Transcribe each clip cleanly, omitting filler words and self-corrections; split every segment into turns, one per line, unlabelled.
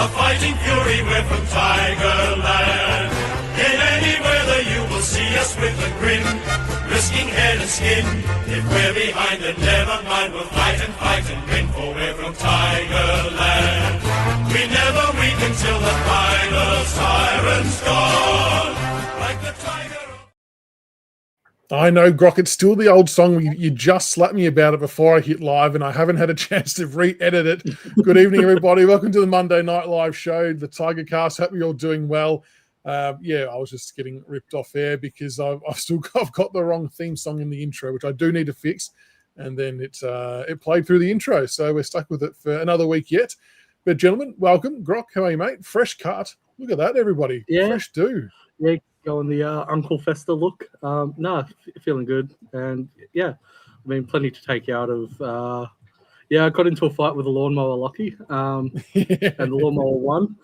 A fighting fury, we're from Tigerland. In any weather you will see us with a grin, risking head and skin. If we're behind, then never mind, we'll fight and win, for we're from Tigerland. We never weep until the final siren's gone. Like the tiger.
I know, Grock, it's still the old song. You just slapped me about it before I hit live, and I haven't had a chance to re-edit it. Good evening, everybody. Welcome to the Monday Night Live show, the Tigercast. Hope you're all doing well. I was just getting ripped off air because I've got the wrong theme song in the intro, which I do need to fix. And then it played through the intro, so we're stuck with it for another week yet. But gentlemen, welcome. Grock, how are you, mate? Fresh cut. Look at that, everybody.
Yeah.
Fresh do.
Yeah, going the Uncle Fester look. Feeling good. And yeah, I mean, plenty to take out of. I got into a fight with a lawnmower Lucky, and the lawnmower won.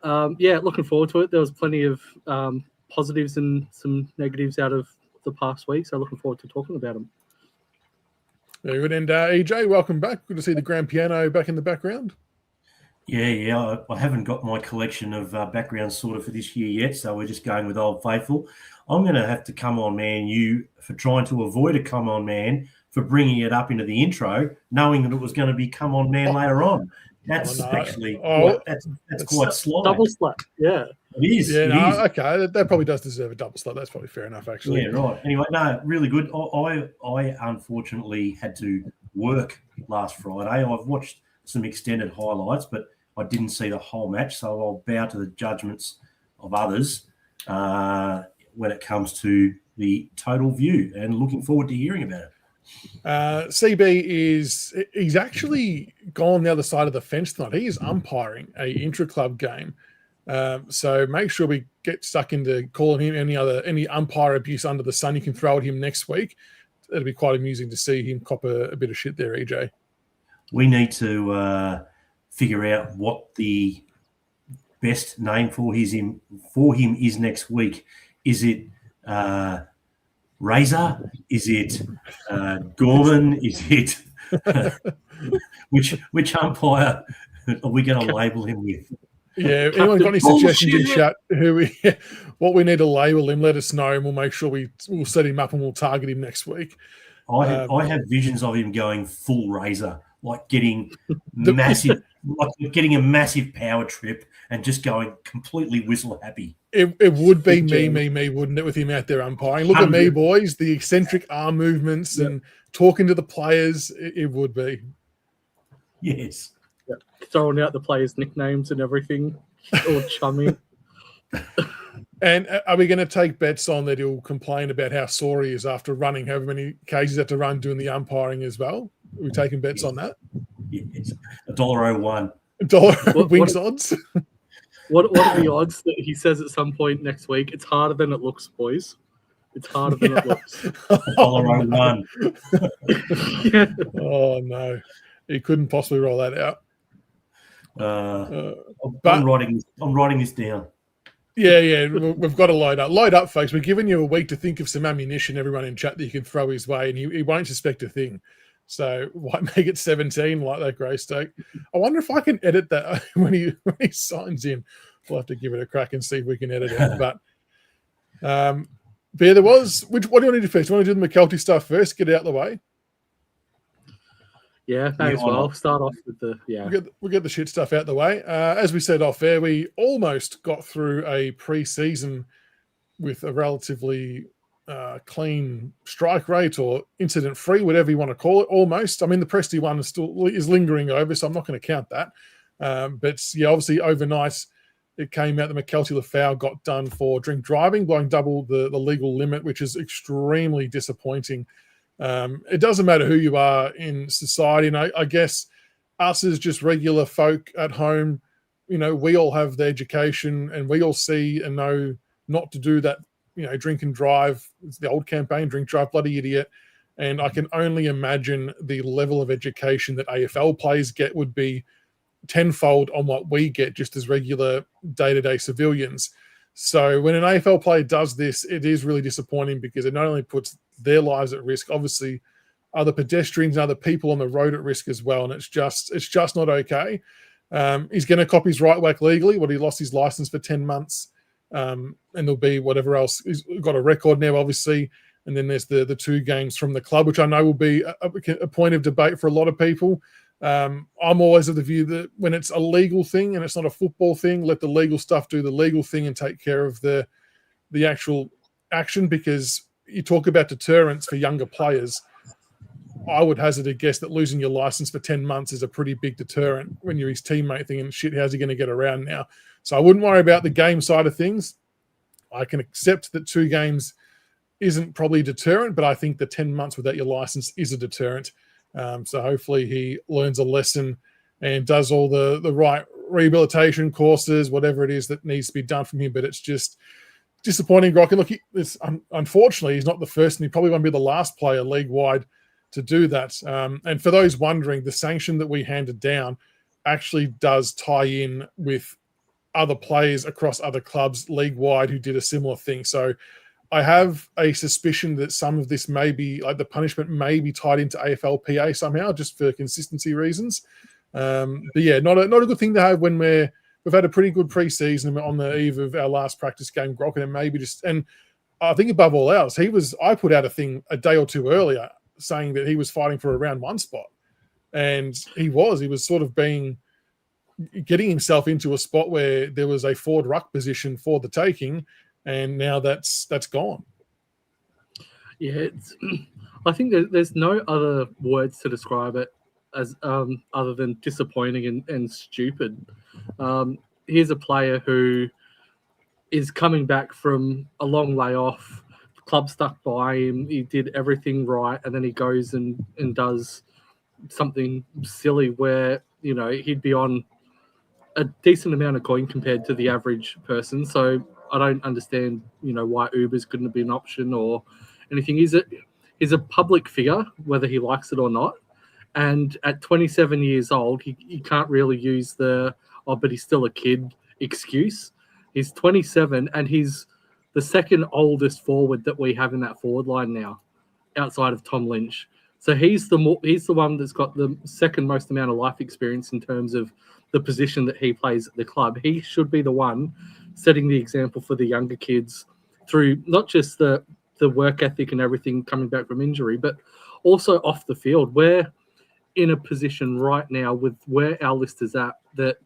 Looking forward to it. There was plenty of positives and some negatives out of the past week, so looking forward to talking about them.
Very good. And EJ, welcome back. Good to see the grand piano back in the background.
Yeah. I haven't got my collection of backgrounds sorted for this year yet, so we're just going with Old Faithful. I'm going to have to come on, man, you for trying to avoid a come on, man, for bringing it up into the intro, knowing that it was going to be come on, man, later on. That's that's quite sly.
Double slap, yeah.
It is.
Yeah, okay. That probably does deserve a double slap. That's probably fair enough, actually.
Yeah, right. Anyway, no, really good. I unfortunately had to work last Friday. I've watched some extended highlights, but I didn't see the whole match, so I'll bow to the judgments of others when it comes to the total view, and looking forward to hearing about it.
CB he's actually gone the other side of the fence tonight. He is umpiring a intra-club game. So make sure we get stuck into calling him any umpire abuse under the sun. You can throw at him next week. It'll be quite amusing to see him cop a bit of shit there, EJ.
We need to figure out what the best name for him is next week. Is it Razor? Is it Gorman? Is it which umpire are we going to label him with?
Yeah, anyone got any suggestions in chat what we need to label him, let us know, and we'll make sure we'll set him up and we'll target him next week.
I have visions of him going full Razor, like getting massive, like getting a massive power trip and just going completely whistle happy.
It would be me, wouldn't it, with him out there umpiring? Look 100. At me, boys, the eccentric arm movements and talking to the players, it would be.
Yes.
Yeah. Throwing out the players' nicknames and everything, all chummy.
And are we going to take bets on that he'll complain about how sore he is after running however many Ks he's had to run doing the umpiring as well? Are we taking bets on that?
Yes. $1.01.
$1 wings odds?
What are the odds that he says at some point next week, it's harder than it looks, boys? It's harder than it looks.
$1.01.
Yeah.
Oh, no. He couldn't possibly roll that out.
I'm writing this down.
Yeah, we've got to load up. Load up, folks. We're giving you a week to think of some ammunition, everyone in chat, that you can throw his way, and he won't suspect a thing. So why make it 17 like that, Greystoke? I wonder if I can edit that when he signs in. We'll have to give it a crack and see if we can edit it. But there was. What do you want to do first? Do you want to do the McKelty stuff first? Get it out of the way.
Yeah, may as well. Start off with
We'll get the shit stuff out the way. As we said off air, we almost got through a pre-season with a relatively clean strike rate or incident-free, whatever you want to call it, almost. I mean, the Presty one is lingering over, so I'm not going to count that. But, yeah, obviously overnight it came out that McKelty Lafau got done for drink driving, blowing double the legal limit, which is extremely disappointing. It doesn't matter who you are in society. And I guess us as just regular folk at home, we all have the education and we all see and know not to do that, drink and drive. It's the old campaign, drink, drive, bloody idiot. And I can only imagine the level of education that AFL players get would be tenfold on what we get just as regular day-to-day civilians. So when an AFL player does this, it is really disappointing because it not only puts their lives at risk, obviously other pedestrians and other people on the road at risk as well. And it's just not okay. He's going to cop his right whack legally. He lost his license for 10 months. And there'll be whatever else. He's got a record now, obviously. And then there's the 2 games from the club, which I know will be a point of debate for a lot of people. I'm always of the view that when it's a legal thing and it's not a football thing, let the legal stuff do the legal thing and take care of the actual action, because you talk about deterrence for younger players. I would hazard a guess that losing your license for 10 months is a pretty big deterrent when you're his teammate thinking, shit, how's he going to get around now? So I wouldn't worry about the game side of things. I can accept that 2 games isn't probably a deterrent, but I think the 10 months without your license is a deterrent. So hopefully he learns a lesson and does all the right rehabilitation courses, whatever it is that needs to be done from him. But it's just disappointing, Rock. And look, unfortunately, he's not the first, and he probably won't be the last player league-wide to do that. And for those wondering, the sanction that we handed down actually does tie in with other players across other clubs league-wide who did a similar thing. So I have a suspicion that some of this may be, like the punishment may be tied into AFLPA somehow, just for consistency reasons. But yeah, not a good thing to have when we've had a pretty good pre-season on the eve of our last practice game, Grock, and maybe just, and I think above all else, I put out a thing a day or two earlier saying that he was fighting for a round 1 spot. And he was sort of getting himself into a spot where there was a forward ruck position for the taking, and now that's gone.
Yeah, I think there's no other words to describe it as other than disappointing and stupid. Here's a player who is coming back from a long layoff. The club stuck by him. He did everything right, and then he goes and does something silly where, you know, he'd be on a decent amount of coin compared to the average person. So I don't understand, you know, why Ubers couldn't have been an option or anything. He's a public figure, whether he likes it or not. And at 27 years old, he can't really use but he's still a kid excuse. He's 27 and he's the second oldest forward that we have in that forward line now, outside of Tom Lynch. So he's the one that's got the second most amount of life experience in terms of the position that he plays at the club. He should be the one setting the example for the younger kids through not just the work ethic and everything coming back from injury, but also off the field. We're in a position right now with where our list is at that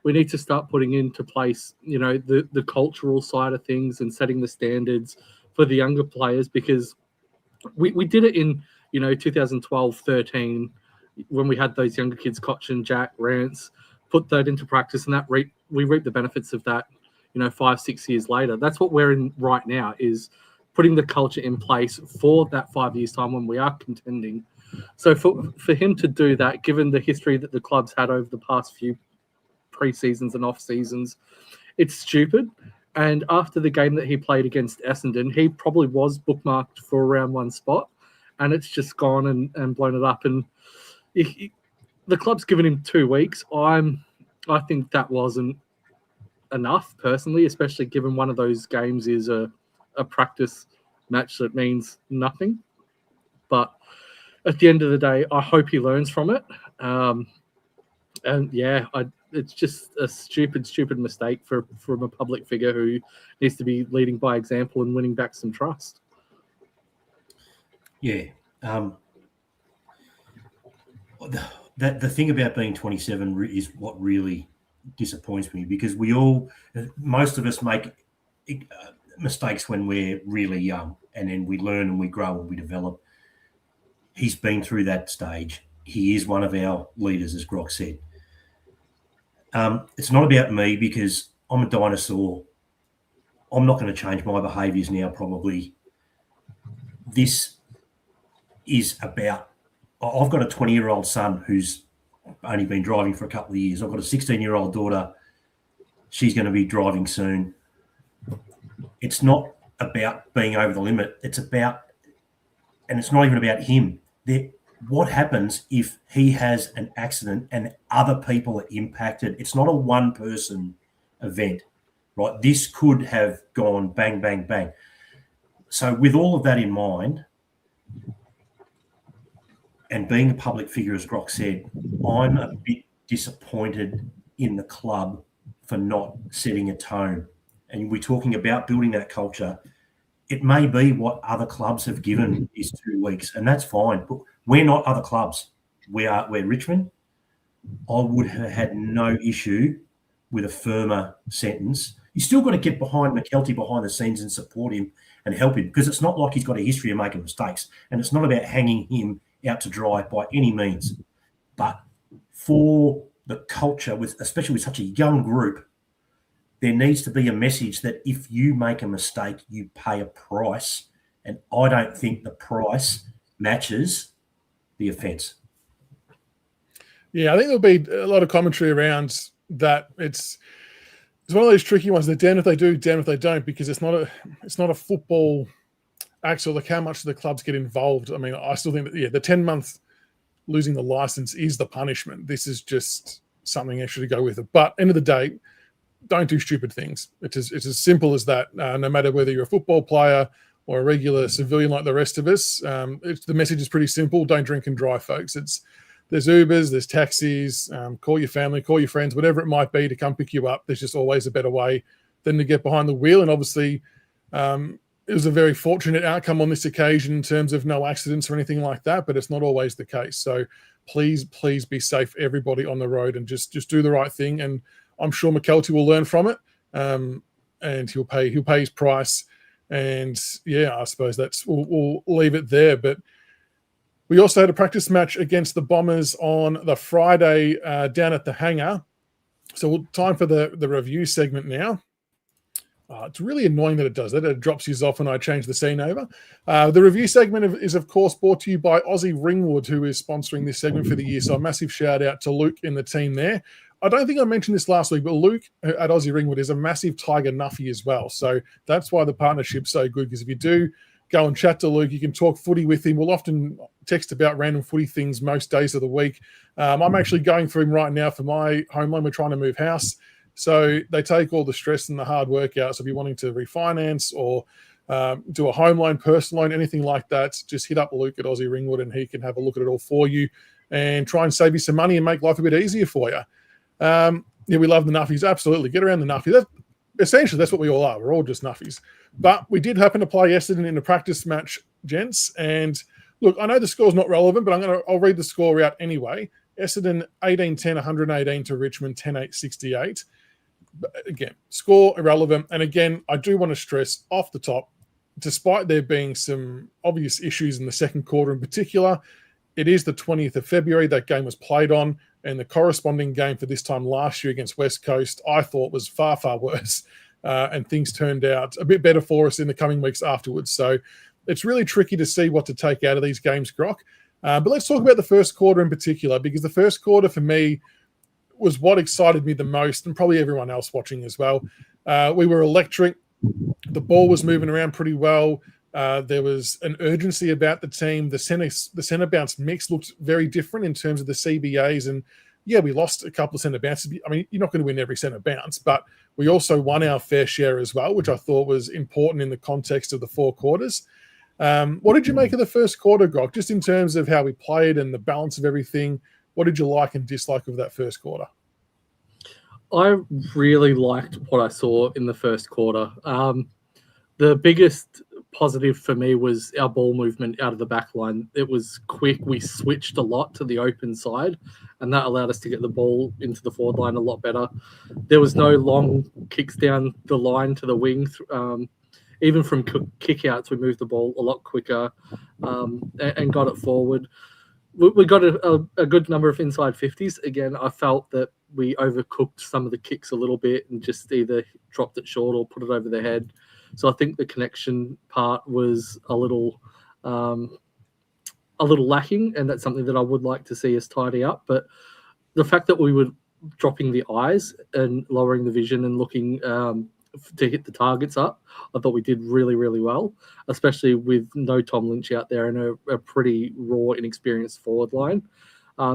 we need to start putting into place, you know, the cultural side of things and setting the standards for the younger players, because we did it in, you know, 2012, 13, when we had those younger kids, Cochin, Jack, Rance, put that into practice, and we reap the benefits of that, you know, 5-6 years later. That's what we're in right now, is putting the culture in place for that 5 years time when we are contending. So for him to do that, given the history that the club's had over the past few pre-seasons and off seasons, it's stupid. And after the game that he played against Essendon, he probably was bookmarked for a round 1 spot, and it's just gone and blown it up. And the club's given him 2 weeks. I think that wasn't enough, personally, especially given one of those games is a practice match that means nothing. But at the end of the day, I hope he learns from it. And yeah, it's just a stupid mistake from a public figure who needs to be leading by example and winning back some trust. Yeah.
The thing about being 27 is what really disappoints me, because most of us make mistakes when we're really young, and then we learn and we grow and we develop. He's been through that stage. He is one of our leaders, as Grock said. It's not about me, because I'm a dinosaur. I'm not going to change my behaviours now, probably. This is about, I've got a 20-year-old son who's only been driving for a couple of years. I've got a 16-year-old daughter. She's going to be driving soon. It's not about being over the limit. It's about, and it's not even about him. What happens if he has an accident and other people are impacted? It's not a one-person event, right? This could have gone bang, bang, bang. So with all of that in mind, and being a public figure, as Grock said, I'm a bit disappointed in the club for not setting a tone. And we're talking about building that culture. It may be what other clubs have given is 2 weeks, and that's fine. But we're not other clubs. We're Richmond. I would have had no issue with a firmer sentence. You still got to get behind McKelty behind the scenes and support him and help him, because it's not like he's got a history of making mistakes, and it's not about hanging him out to dry by any means. But for the culture, especially with such a young group, there needs to be a message that if you make a mistake, you pay a price. And I don't think the price matches the offence.
Yeah, I think there'll be a lot of commentary around that. It's one of those tricky ones. They're damned if they do, damned if they don't, because it's not a football actual, like how much the clubs get involved. I mean, I still think that, the 10-month losing the license is the punishment. This is just something extra to go with it. But end of the day, don't do stupid things. It's as simple as that. No matter whether you're a football player or a regular civilian like the rest of us, the message is pretty simple. Don't drink and drive, folks. There's Ubers, there's taxis, call your family, call your friends, whatever it might be to come pick you up. There's just always a better way than to get behind the wheel. And obviously, it was a very fortunate outcome on this occasion in terms of no accidents or anything like that, but it's not always the case. So please be safe, everybody on the road, and just do the right thing. And I'm sure McKelty will learn from it, and he'll pay his price. And yeah, I suppose we'll leave it there. But we also had a practice match against the Bombers on the Friday down at the hangar. So time for the review segment now. It's really annoying that it does that. It drops you off when I change the scene over. The review segment is, of course, brought to you by Aussie Ringwood, who is sponsoring this segment for the year. So a massive shout out to Luke and the team there. I don't think I mentioned this last week, but Luke at Aussie Ringwood is a massive Tiger nuffy as well. So that's why the partnership's so good, because if you do go and chat to Luke, you can talk footy with him. We'll often text about random footy things most days of the week. I'm actually going through him right now for my home loan. We're trying to move house. So they take all the stress and the hard work out. So if you're wanting to refinance or do a home loan, personal loan, anything like that, just hit up Luke at Aussie Ringwood and he can have a look at it all for you and try and save you some money and make life a bit easier for you. We love the nuffies. Absolutely. Get around the nuffy. Essentially, that's what we all are. We're all just nuffies. But we did happen to play Essendon in a practice match, gents. And look, I know the score's not relevant, but I'll read the score out anyway. Essendon 18-10, 118 to Richmond, 10-8, 68. But again, score irrelevant. And again, I do want to stress off the top, despite there being some obvious issues in the second quarter in particular, it is the 20th of February that game was played on, and the corresponding game for this time last year against West Coast, I thought was far, far worse. And things turned out a bit better for us in the coming weeks afterwards. So it's really tricky to see what to take out of these games, Grock. But let's talk about the first quarter in particular, because the first quarter for me was what excited me the most, and probably everyone else watching as well. We were electric. The ball was moving around pretty well. There was an urgency about the team. The centre bounce mix looked very different in terms of the CBAs. And yeah, we lost a couple of centre bounces. I mean, you're not going to win every centre bounce, but we also won our fair share as well, which I thought was important in the context of the four quarters. What did you make of the first quarter, Grog? Just in terms of how we played and the balance of everything, what did you like and dislike of that first quarter?
I really liked what I saw in the first quarter. The biggest positive for me was our ball movement out of the back line. It was quick. We switched a lot to the open side, and that allowed us to get the ball into the forward line a lot better. There was no long kicks down the line to the wing. Even from kick-outs, we moved the ball a lot quicker and got it forward. We got a good number of inside 50s. Again, I felt that we overcooked some of the kicks a little bit and just either dropped it short or put it over the head. So I think the connection part was a little lacking, and that's something that I would like to see us tidy up. But the fact that we were dropping the eyes and lowering the vision and looking to hit the targets up, I thought we did really, really well, especially with no Tom Lynch out there and a pretty raw, inexperienced forward line.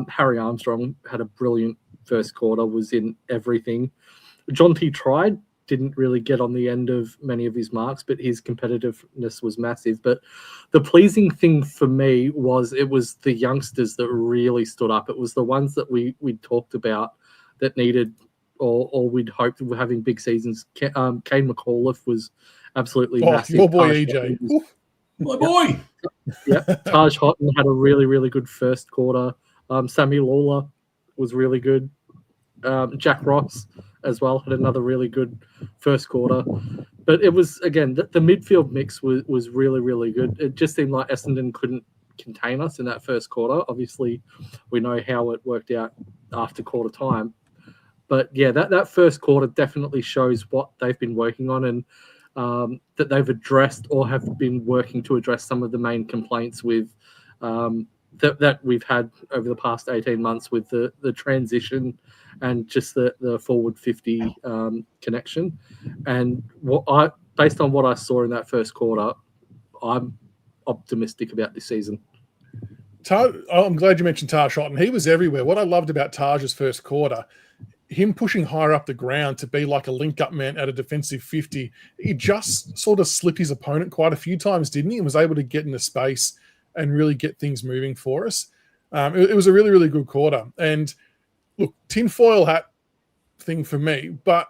Harry Armstrong had a brilliant first quarter, was in everything. John T tried, didn't really get on the end of many of his marks, but his competitiveness was massive. But the pleasing thing for me was it was the youngsters that really stood up. It was the ones that we talked about that needed or we'd hoped we're having big seasons. Kane McAuliffe was absolutely massive.
Your boy EJ.
My boy.
Yeah, Taj Houghton had a really, really good first quarter. Samuel Lawler was really good. Jack Ross as well had another really good first quarter. But it was, again, the midfield mix was really, really good. It just seemed like Essendon couldn't contain us in that first quarter. Obviously, we know how it worked out after quarter time. But yeah, that first quarter definitely shows what they've been working on, and that they've addressed or have been working to address some of the main complaints with that we've had over the past 18 months with the transition and just the forward 50 connection. And based on what I saw in that first quarter, I'm optimistic about this season.
I'm glad you mentioned Taj Houghton. He was everywhere. What I loved about Taj's first quarter, him pushing higher up the ground to be like a link-up man at a defensive 50, he just sort of slipped his opponent quite a few times, didn't he? And was able to get into space and really get things moving for us. It was a really, really good quarter. And look, tinfoil hat thing for me, but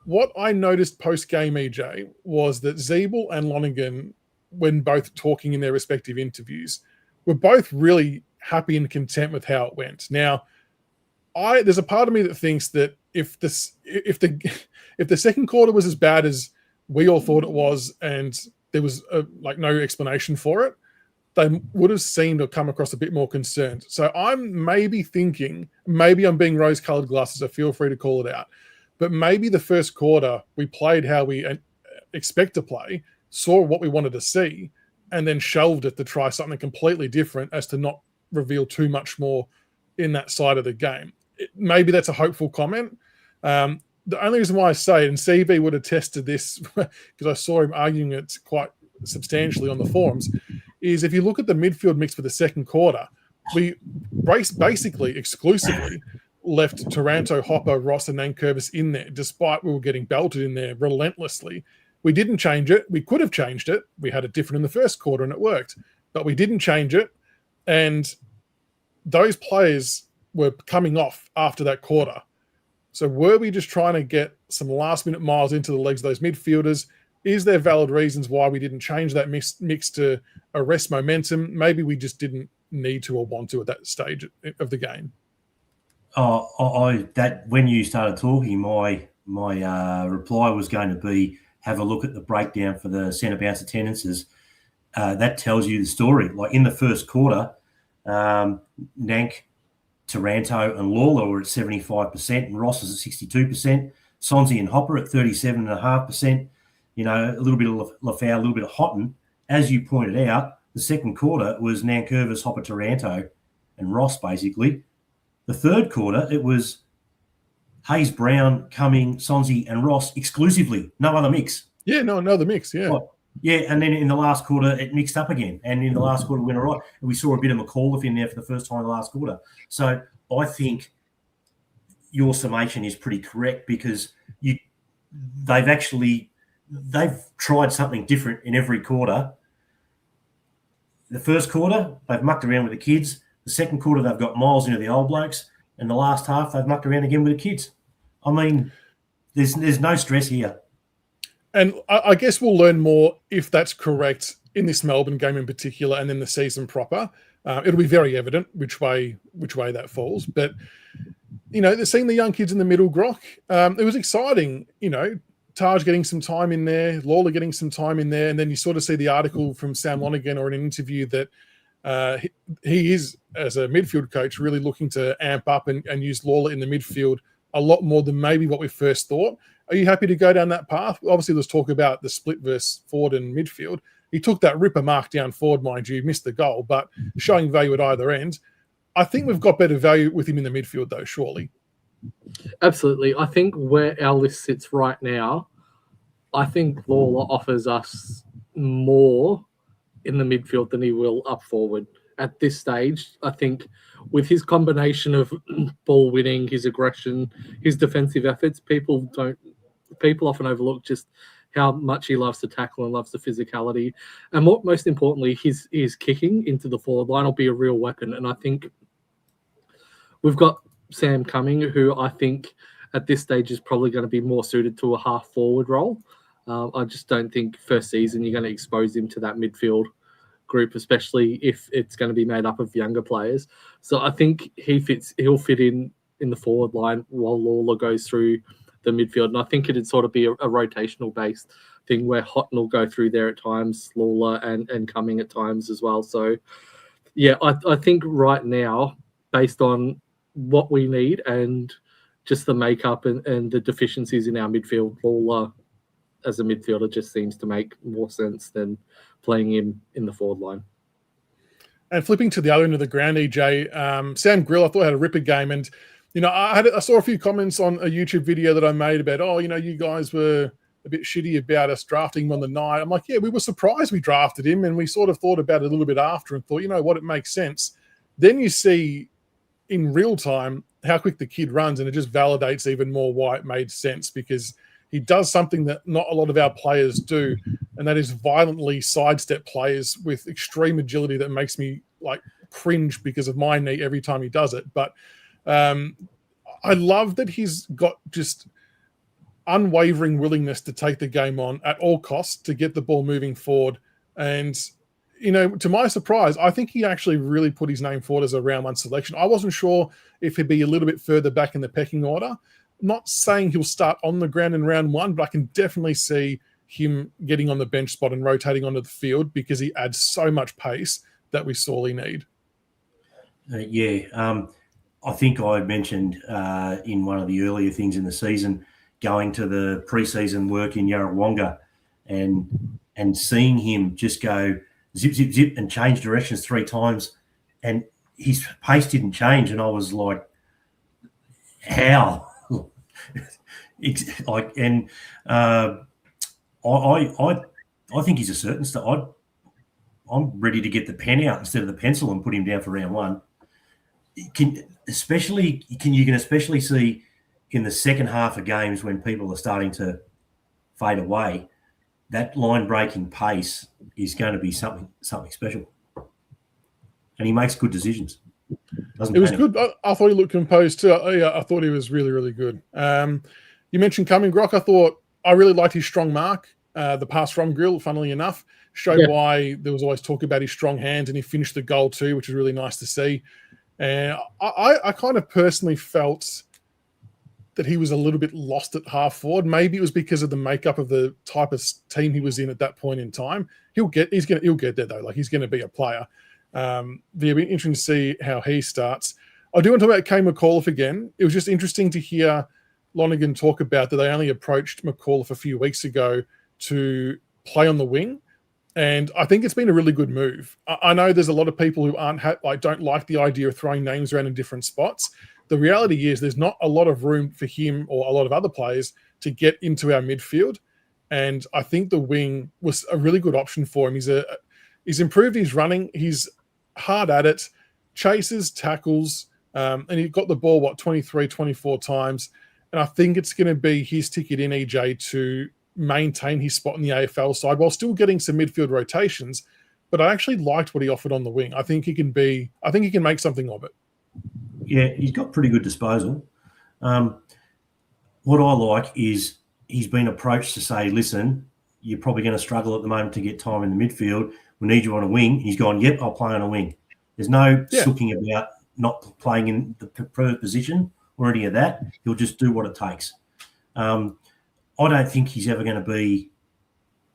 what I noticed post-game, EJ, was that Zeeble and Lonergan, when both talking in their respective interviews, were both really happy and content with how it went. Now, there's a part of me that thinks that if the second quarter was as bad as we all thought it was, and there was no explanation for it, they would have seemed or come across a bit more concerned. So I'm maybe thinking, maybe I'm being rose-colored glasses, so feel free to call it out. But maybe the first quarter we played how we expect to play, saw what we wanted to see, and then shelved it to try something completely different as to not reveal too much more in that side of the game. Maybe that's a hopeful comment. The only reason why I say it, and CV would have tested this because I saw him arguing it quite substantially on the forums, is if you look at the midfield mix for the second quarter, we basically exclusively left Taranto, Hopper, Ross, and Nankervis in there, despite we were getting belted in there relentlessly. We didn't change it. We could have changed it. We had it different in the first quarter and it worked, but we didn't change it. And those players were coming off after that quarter. So were we just trying to get some last-minute miles into the legs of those midfielders? Is there valid reasons why we didn't change that mix to arrest momentum? Maybe we just didn't need to or want to at that stage of the game.
When you started talking, my reply was going to be, have a look at the breakdown for the centre bounce attendances. That tells you the story. Like in the first quarter, Nank, Taranto and Lawler were at 75%, and Ross was at 62%. Sonzi and Hopper at 37.5%. You know, a little bit of Lafau, a little bit of Houghton. As you pointed out, the second quarter was Nankervis, Hopper, Taranto and Ross, basically. The third quarter, it was Hayes, Brown, Cumming, Sonzi and Ross exclusively. No other mix.
Yeah, no other mix, yeah.
Well, yeah, and then in the last quarter, it mixed up again. And in the last quarter, it went all right. And we saw a bit of McAuliffe in there for the first time in the last quarter. So I think your summation is pretty correct because they've tried something different in every quarter. The first quarter, they've mucked around with the kids. The second quarter, they've got miles into the old blokes. And the last half, they've mucked around again with the kids. I mean, there's no stress here.
And I guess we'll learn more if that's correct in this Melbourne game in particular, and then the season proper. It'll be very evident which way that falls. But you know, seeing the young kids in the middle, Grock, it was exciting. You know, Taj getting some time in there, Lawler getting some time in there, and then you sort of see the article from Sam Lonergan or in an interview that he is, as a midfield coach, really looking to amp up and use Lawler in the midfield a lot more than maybe what we first thought. Are you happy to go down that path? Obviously, there's talk about the split versus forward and midfield. He took that ripper mark down forward, mind you, missed the goal, but showing value at either end. I think we've got better value with him in the midfield, though, surely.
Absolutely. I think where our list sits right now, I think Lawler offers us more in the midfield than he will up forward. At this stage, I think with his combination of ball winning, his aggression, his defensive efforts, people often overlook just how much he loves to tackle and loves the physicality. And most importantly, his kicking into the forward line will be a real weapon. And I think we've got Sam Cumming, who I think at this stage is probably going to be more suited to a half forward role. I just don't think first season you're going to expose him to that midfield group, especially if it's going to be made up of younger players. So I think he'll fit in the forward line while Lawler goes through the midfield. And I think it'd sort of be a rotational based thing where Houghton will go through there at times, Lawler and Cumming at times as well. So yeah, I think right now, based on what we need and just the makeup and the deficiencies in our midfield, Lawler as a midfielder just seems to make more sense than playing him in the forward line.
And flipping to the other end of the ground, EJ, Sam Grill, I thought had a ripper game. And, I saw a few comments on a YouTube video that I made about, you guys were a bit shitty about us drafting him on the night. I'm like, yeah, we were surprised we drafted him, and we sort of thought about it a little bit after and thought, you know what, it makes sense. Then you see in real time how quick the kid runs, and it just validates even more why it made sense, because he does something that not a lot of our players do, and that is violently sidestep players with extreme agility that makes me like cringe because of my knee every time he does it. But I love that he's got just unwavering willingness to take the game on at all costs to get the ball moving forward. And, to my surprise, I think he actually really put his name forward as a round one selection. I wasn't sure if he'd be a little bit further back in the pecking order. Not saying he'll start on the ground in round one, but I can definitely see him getting on the bench spot and rotating onto the field because he adds so much pace that we sorely need.
I think I mentioned in one of the earlier things in the season, going to the preseason work in Yarrawonga and seeing him just go zip, zip, zip and change directions 3 times, and his pace didn't change. And I was like, how? I think he's a certain star. I'm ready to get the pen out instead of the pencil and put him down for round one. You can especially see in the second half of games when people are starting to fade away, that line-breaking pace is going to be something special. And he makes good decisions.
It was good. I thought he looked composed too. I thought he was really, really good. You mentioned Cumming, Ruck. I really liked his strong mark. The pass from Grill, funnily enough, showed why there was always talk about his strong hands, and he finished the goal too, which is really nice to see. And I kind of personally felt that he was a little bit lost at half forward. Maybe it was because of the makeup of the type of team he was in at that point in time. He'll get there though. Like, he's going to be a player. It'll be interesting to see how he starts. I do want to talk about Kay McAuliffe again. It was just interesting to hear Lonergan talk about that they only approached McAuliffe a few weeks ago to play on the wing. And I think it's been a really good move. I know there's a lot of people who don't like the idea of throwing names around in different spots. The reality is there's not a lot of room for him or a lot of other players to get into our midfield. And I think the wing was a really good option for him. He's improved his running. He's hard at it, chases, tackles, and he got the ball, 23, 24 times. And I think it's going to be his ticket in, EJ, to maintain his spot in the AFL side while still getting some midfield rotations. But I actually liked what he offered on the wing. I think he can make something of it.
Yeah, he's got pretty good disposal. What I like is he's been approached to say, listen, you're probably going to struggle at the moment to get time in the midfield. We need you on a wing. He's gone, yep, I'll play on a wing. There's no sooking about not playing in the preferred position or any of that. He'll just do what it takes. I don't think he's ever going to be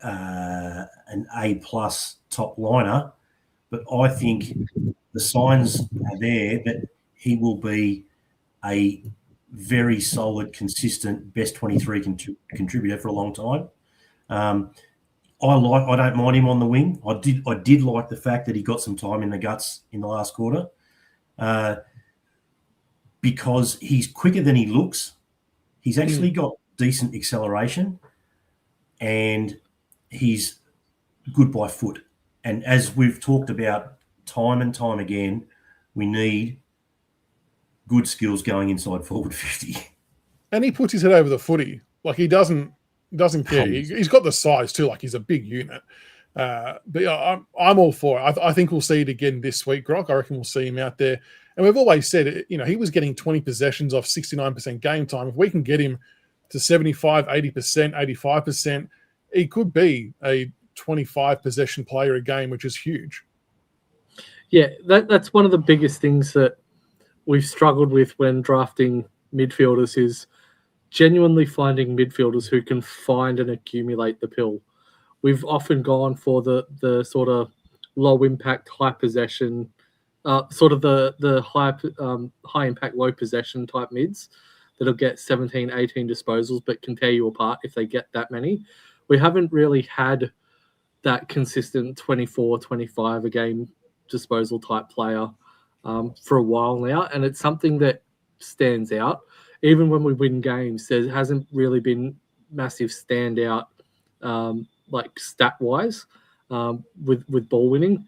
an A-plus top liner, but I think the signs are there that he will be a very solid, consistent, best 23 contributor for a long time. I don't mind him on the wing. I did like the fact that he got some time in the guts in the last quarter, because he's quicker than he looks. He's actually got decent acceleration, and he's good by foot. And as we've talked about time and time again, we need good skills going inside forward 50.
And he puts his head over the footy. Like, he doesn't care. He's got the size too. Like, he's a big unit. But yeah, I'm all for it. I think we'll see it again this week, Grock. I reckon we'll see him out there. And we've always said, he was getting 20 possessions off 69% game time. If we can get him to 75, 80%, 85%, he could be a 25 possession player a game, which is huge.
Yeah, that's one of the biggest things that we've struggled with when drafting midfielders is genuinely finding midfielders who can find and accumulate the pill. We've often gone for the sort of low impact, high possession, sort of the high impact, low possession type mids that'll get 17, 18 disposals, but can tear you apart if they get that many. We haven't really had that consistent 24, 25 a game disposal type player for a while now. And it's something that stands out. Even when we win games, there hasn't really been massive standout like stat-wise with ball winning.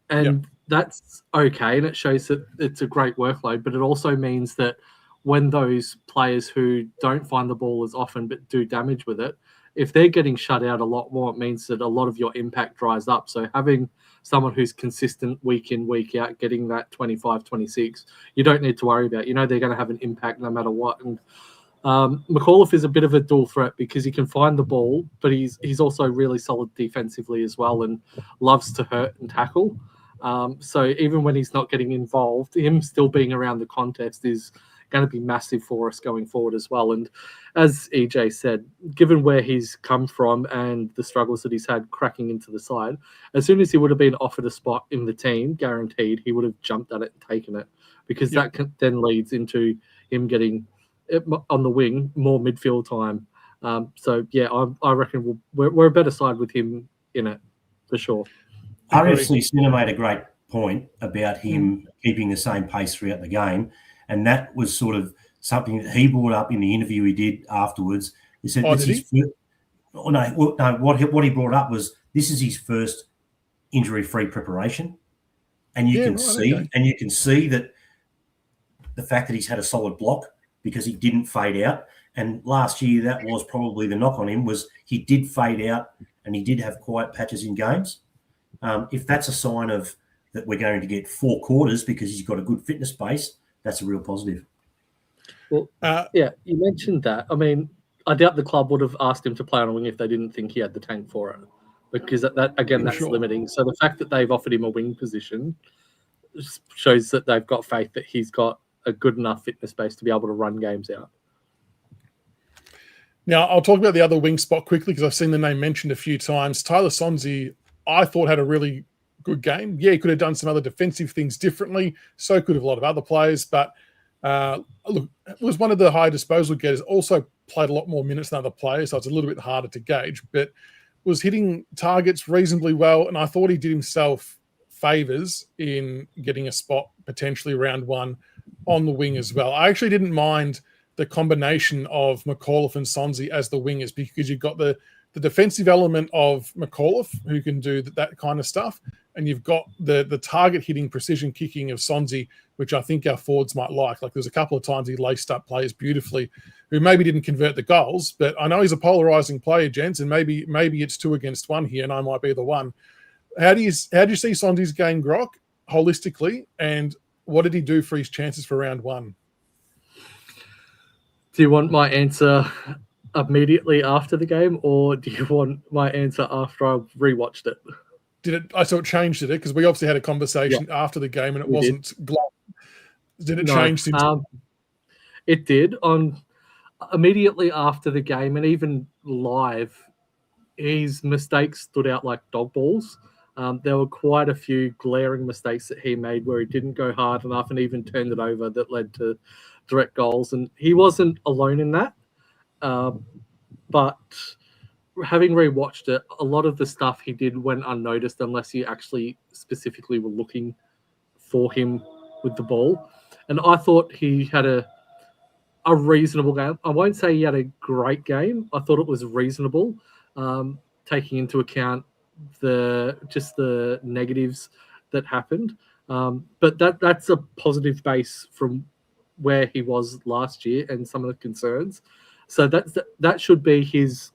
And that's okay, and it shows that it's a great workload, but it also means that when those players who don't find the ball as often but do damage with it, if they're getting shut out a lot more, it means that a lot of your impact dries up. So having someone who's consistent week in, week out, getting that 25, 26, you don't need to worry about. They're going to have an impact no matter what. And McAuliffe is a bit of a dual threat because he can find the ball, but he's also really solid defensively as well and loves to hurt and tackle. So even when he's not getting involved, him still being around the contest is going to be massive for us going forward as well. And as EJ said, given where he's come from and the struggles that he's had cracking into the side, as soon as he would have been offered a spot in the team, guaranteed, he would have jumped at it and taken it, because that then leads into him getting on the wing more midfield time. I reckon we're a better side with him in it for sure.
Obviously, Sinner made a great point about him keeping the same pace throughout the game, and that was sort of something that he brought up in the interview he did afterwards. He said, what he brought up was this is his first injury-free preparation, and you can see that the fact that he's had a solid block because he didn't fade out. And last year, that was probably the knock on him, was he did fade out and he did have quiet patches in games. If that's a sign of that we're going to get 4 quarters because he's got a good fitness base, that's a real positive.
Well, you mentioned that. I mean, I doubt the club would have asked him to play on a wing if they didn't think he had the tank for it, because that's limiting. So the fact that they've offered him a wing position shows that they've got faith that he's got a good enough fitness base to be able to run games out.
Now, I'll talk about the other wing spot quickly because I've seen the name mentioned a few times. Tyler Sonsie, I thought, had a really good game. Yeah, he could have done some other defensive things differently. So could have a lot of other players. But look, it was one of the high disposal getters. Also played a lot more minutes than other players, so it's a little bit harder to gauge. But was hitting targets reasonably well, and I thought he did himself favours in getting a spot potentially round 1 on the wing as well. I actually didn't mind the combination of McAuliffe and Sonsie as the wingers, because you've got the defensive element of McAuliffe, who can do that kind of stuff, and you've got the target hitting, precision kicking of Sonsie, which I think our forwards might like. Like, there's a couple of times he laced up players beautifully who maybe didn't convert the goals, but I know he's a polarizing player, gents, and maybe it's 2 against 1 here, and I might be the one. How do you see Sonsie's game, Grock, holistically, and what did he do for his chances for round 1?
Do you want my answer immediately after the game, or do you want my answer after I've rewatched it?
I saw it changed it, because we obviously had a conversation after the game and it wasn't glowing. Did it change since?
It did. Immediately after the game, and even live, his mistakes stood out like dog balls. There were quite a few glaring mistakes that he made where he didn't go hard enough and even turned it over that led to direct goals. And he wasn't alone in that. But having rewatched it, a lot of the stuff he did went unnoticed unless you actually specifically were looking for him with the ball. And I thought he had a reasonable game. I won't say he had a great game. I thought it was reasonable, taking into account the negatives that happened. But that's a positive base from where he was last year and some of the concerns. So that should be his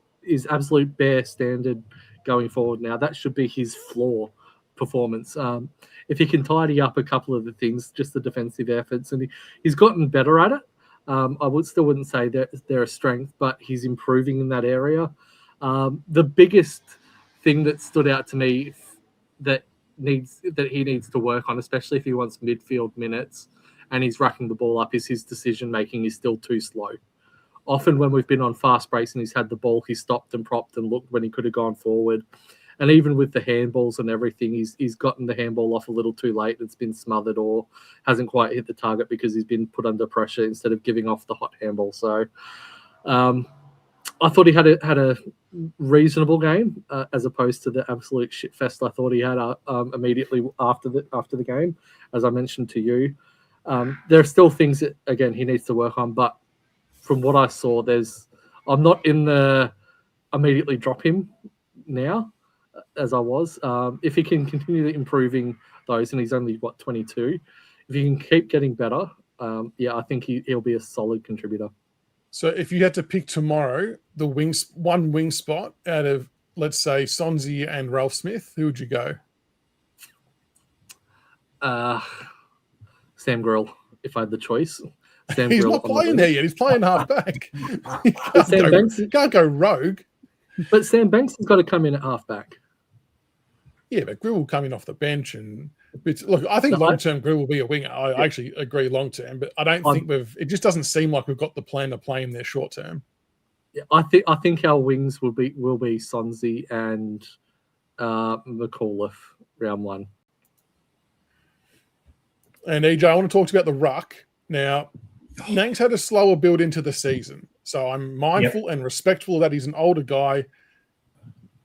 absolute bare standard going forward now. That should be his floor performance. If he can tidy up a couple of the things, just the defensive efforts, and he's gotten better at it. I wouldn't say that they're a strength, but he's improving in that area. The biggest thing that stood out to me that he needs to work on, especially if he wants midfield minutes and he's racking the ball up, is his decision making is still too slow. Often when we've been on fast breaks and he's had the ball, he stopped and propped and looked when he could have gone forward. And even with the handballs and everything, he's gotten the handball off a little too late. It's been smothered or hasn't quite hit the target because he's been put under pressure instead of giving off the hot handball. So I thought he had a reasonable game as opposed to the absolute shitfest I thought he had immediately after the game, as I mentioned to you. There are still things that, again, he needs to work on, but from what I saw, I'm not in the immediately drop him now as I was. If he can continue improving those, and he's only 22, if he can keep getting better, I think he'll be a solid contributor.
So if you had to pick tomorrow the one wing spot out of, let's say, Sonzi and Ralph Smith, who would you go?
Sam Grill, if I had the choice.
He's not playing there yet. He's playing half back. Can't go rogue.
But Sam Banks has got to come in at half back.
Yeah, but Grill will come in off the bench. And look, I think long-term Grill will be a winger. I actually agree long-term, but I don't think it just doesn't seem like we've got the plan to play him there short-term.
Yeah, I think our wings will be Sonzi and McAuliffe round one.
And EJ, I want to talk to you about the ruck. Now, Nank's had a slower build into the season, so I'm mindful and respectful that he's an older guy.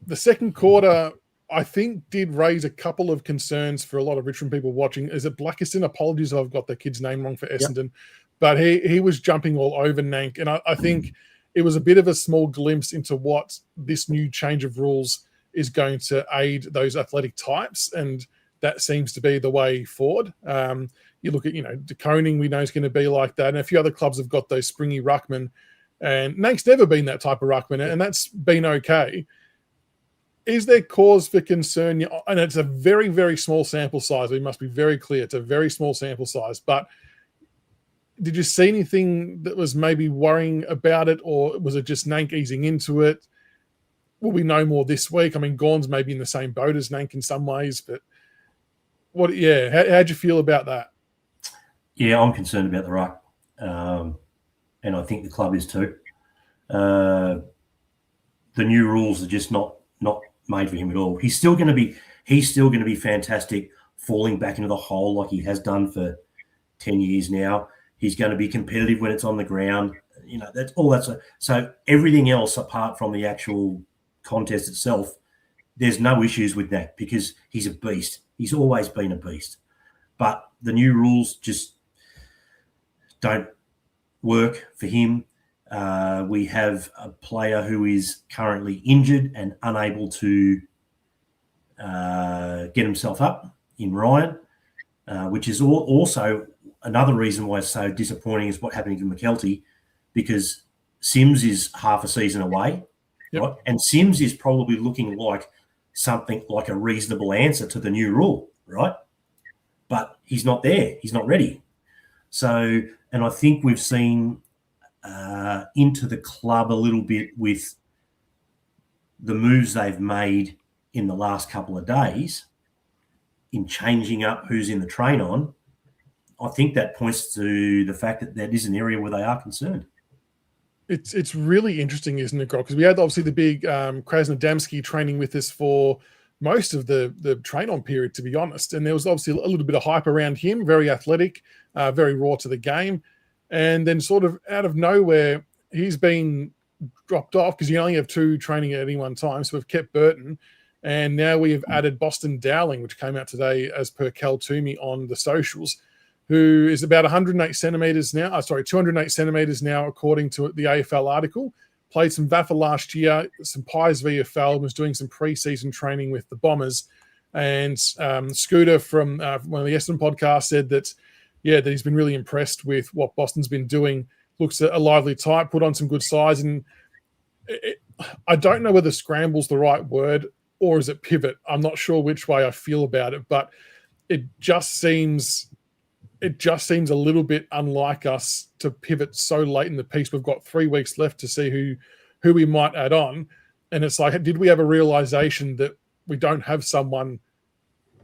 The second quarter, I think, did raise a couple of concerns for a lot of Richmond people watching. Is it Blackiston? Apologies if I've got the kid's name wrong for Essendon. But he was jumping all over Nank, and I think it was a bit of a small glimpse into what this new change of rules is going to aid those athletic types, and that seems to be the way forward. You look at, De Koning, we know is going to be like that. And a few other clubs have got those springy ruckmen. And Nank's never been that type of ruckman, and that's been okay. Is there cause for concern? And it's a very, very small sample size. We must be very clear. It's a very small sample size. But did you see anything that was maybe worrying about it, or was it just Nank easing into it? Will we know more this week? I mean, Gawn's maybe in the same boat as Nank in some ways, but how'd you feel about that?
Yeah, I'm concerned about the ruck, and I think the club is too. The new rules are just not made for him at all. He's still going to be fantastic, falling back into the hole like he has done for 10 years now. He's going to be competitive when it's on the ground. That's all. So everything else apart from the actual contest itself, there's no issues with that because he's a beast. He's always been a beast. But the new rules just don't work for him. We have a player who is currently injured and unable to get himself up in Ryan, which is also another reason why it's so disappointing is what happened to McKelty, because Sims is half a season away, right? And Sims is probably looking like something like a reasonable answer to the new rule, right? But he's not there. He's not ready. So, and I think we've seen into the club a little bit with the moves they've made in the last couple of days in changing up who's in the train on. I think that points to the fact that is an area where they are concerned.
It's really interesting, isn't it, Grog? Because we had obviously the big Krasnodemski training with us for most of the train-on period, to be honest. And there was obviously a little bit of hype around him, very athletic, very raw to the game. And then sort of out of nowhere, he's been dropped off because you only have 2 training at any one time. So we've kept Burton. And now we have added Boston Dowling, which came out today as per Cal Toomey on the socials, who is about 108 centimetres now. 208 centimetres now, according to the AFL article. Played some VAFA last year, some Pies VFL, was doing some pre-season training with the Bombers. And Scooter from one of the Essendon podcasts said that he's been really impressed with what Boston's been doing. Looks a lively type, put on some good size. And I don't know whether scramble's the right word or is it pivot? I'm not sure which way I feel about it, but it just seems a little bit unlike us to pivot so late in the piece. We've got 3 weeks left to see who we might add on. And it's like, did we have a realization that we don't have someone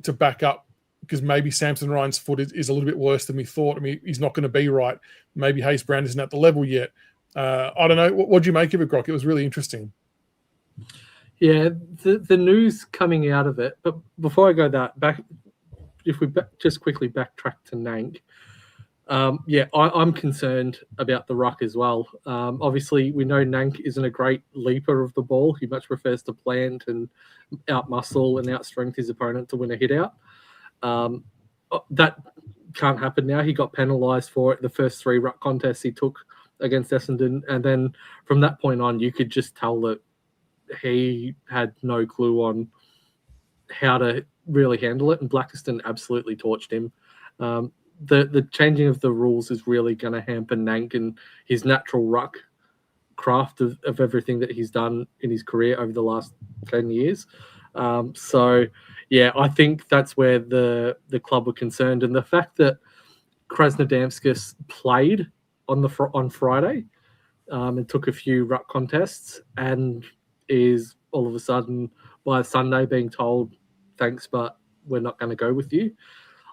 to back up because maybe Samson Ryan's foot is a little bit worse than we thought. I mean, he's not going to be right. Maybe Hayes Brown isn't at the level yet. I don't know. What do you make of it, Grock? It was really interesting.
Yeah, the news coming out of it. But before I go back, if we just quickly backtrack to Nank, I'm concerned about the ruck as well. Obviously, we know Nank isn't a great leaper of the ball. He much prefers to plant and out-muscle and out-strength his opponent to win a hit-out. That can't happen now. He got penalised for it the first 3 ruck contests he took against Essendon. And then from that point on, you could just tell that he had no clue on how to really handle it. And Blackiston absolutely torched him. The changing of the rules is really going to hamper Nank and his natural ruck craft of everything that he's done in his career over the last 10 years. I think that's where the club were concerned. And the fact that Krasnodemskis played on Friday and took a few ruck contests and is all of a sudden by Sunday being told, thanks, but we're not going to go with you.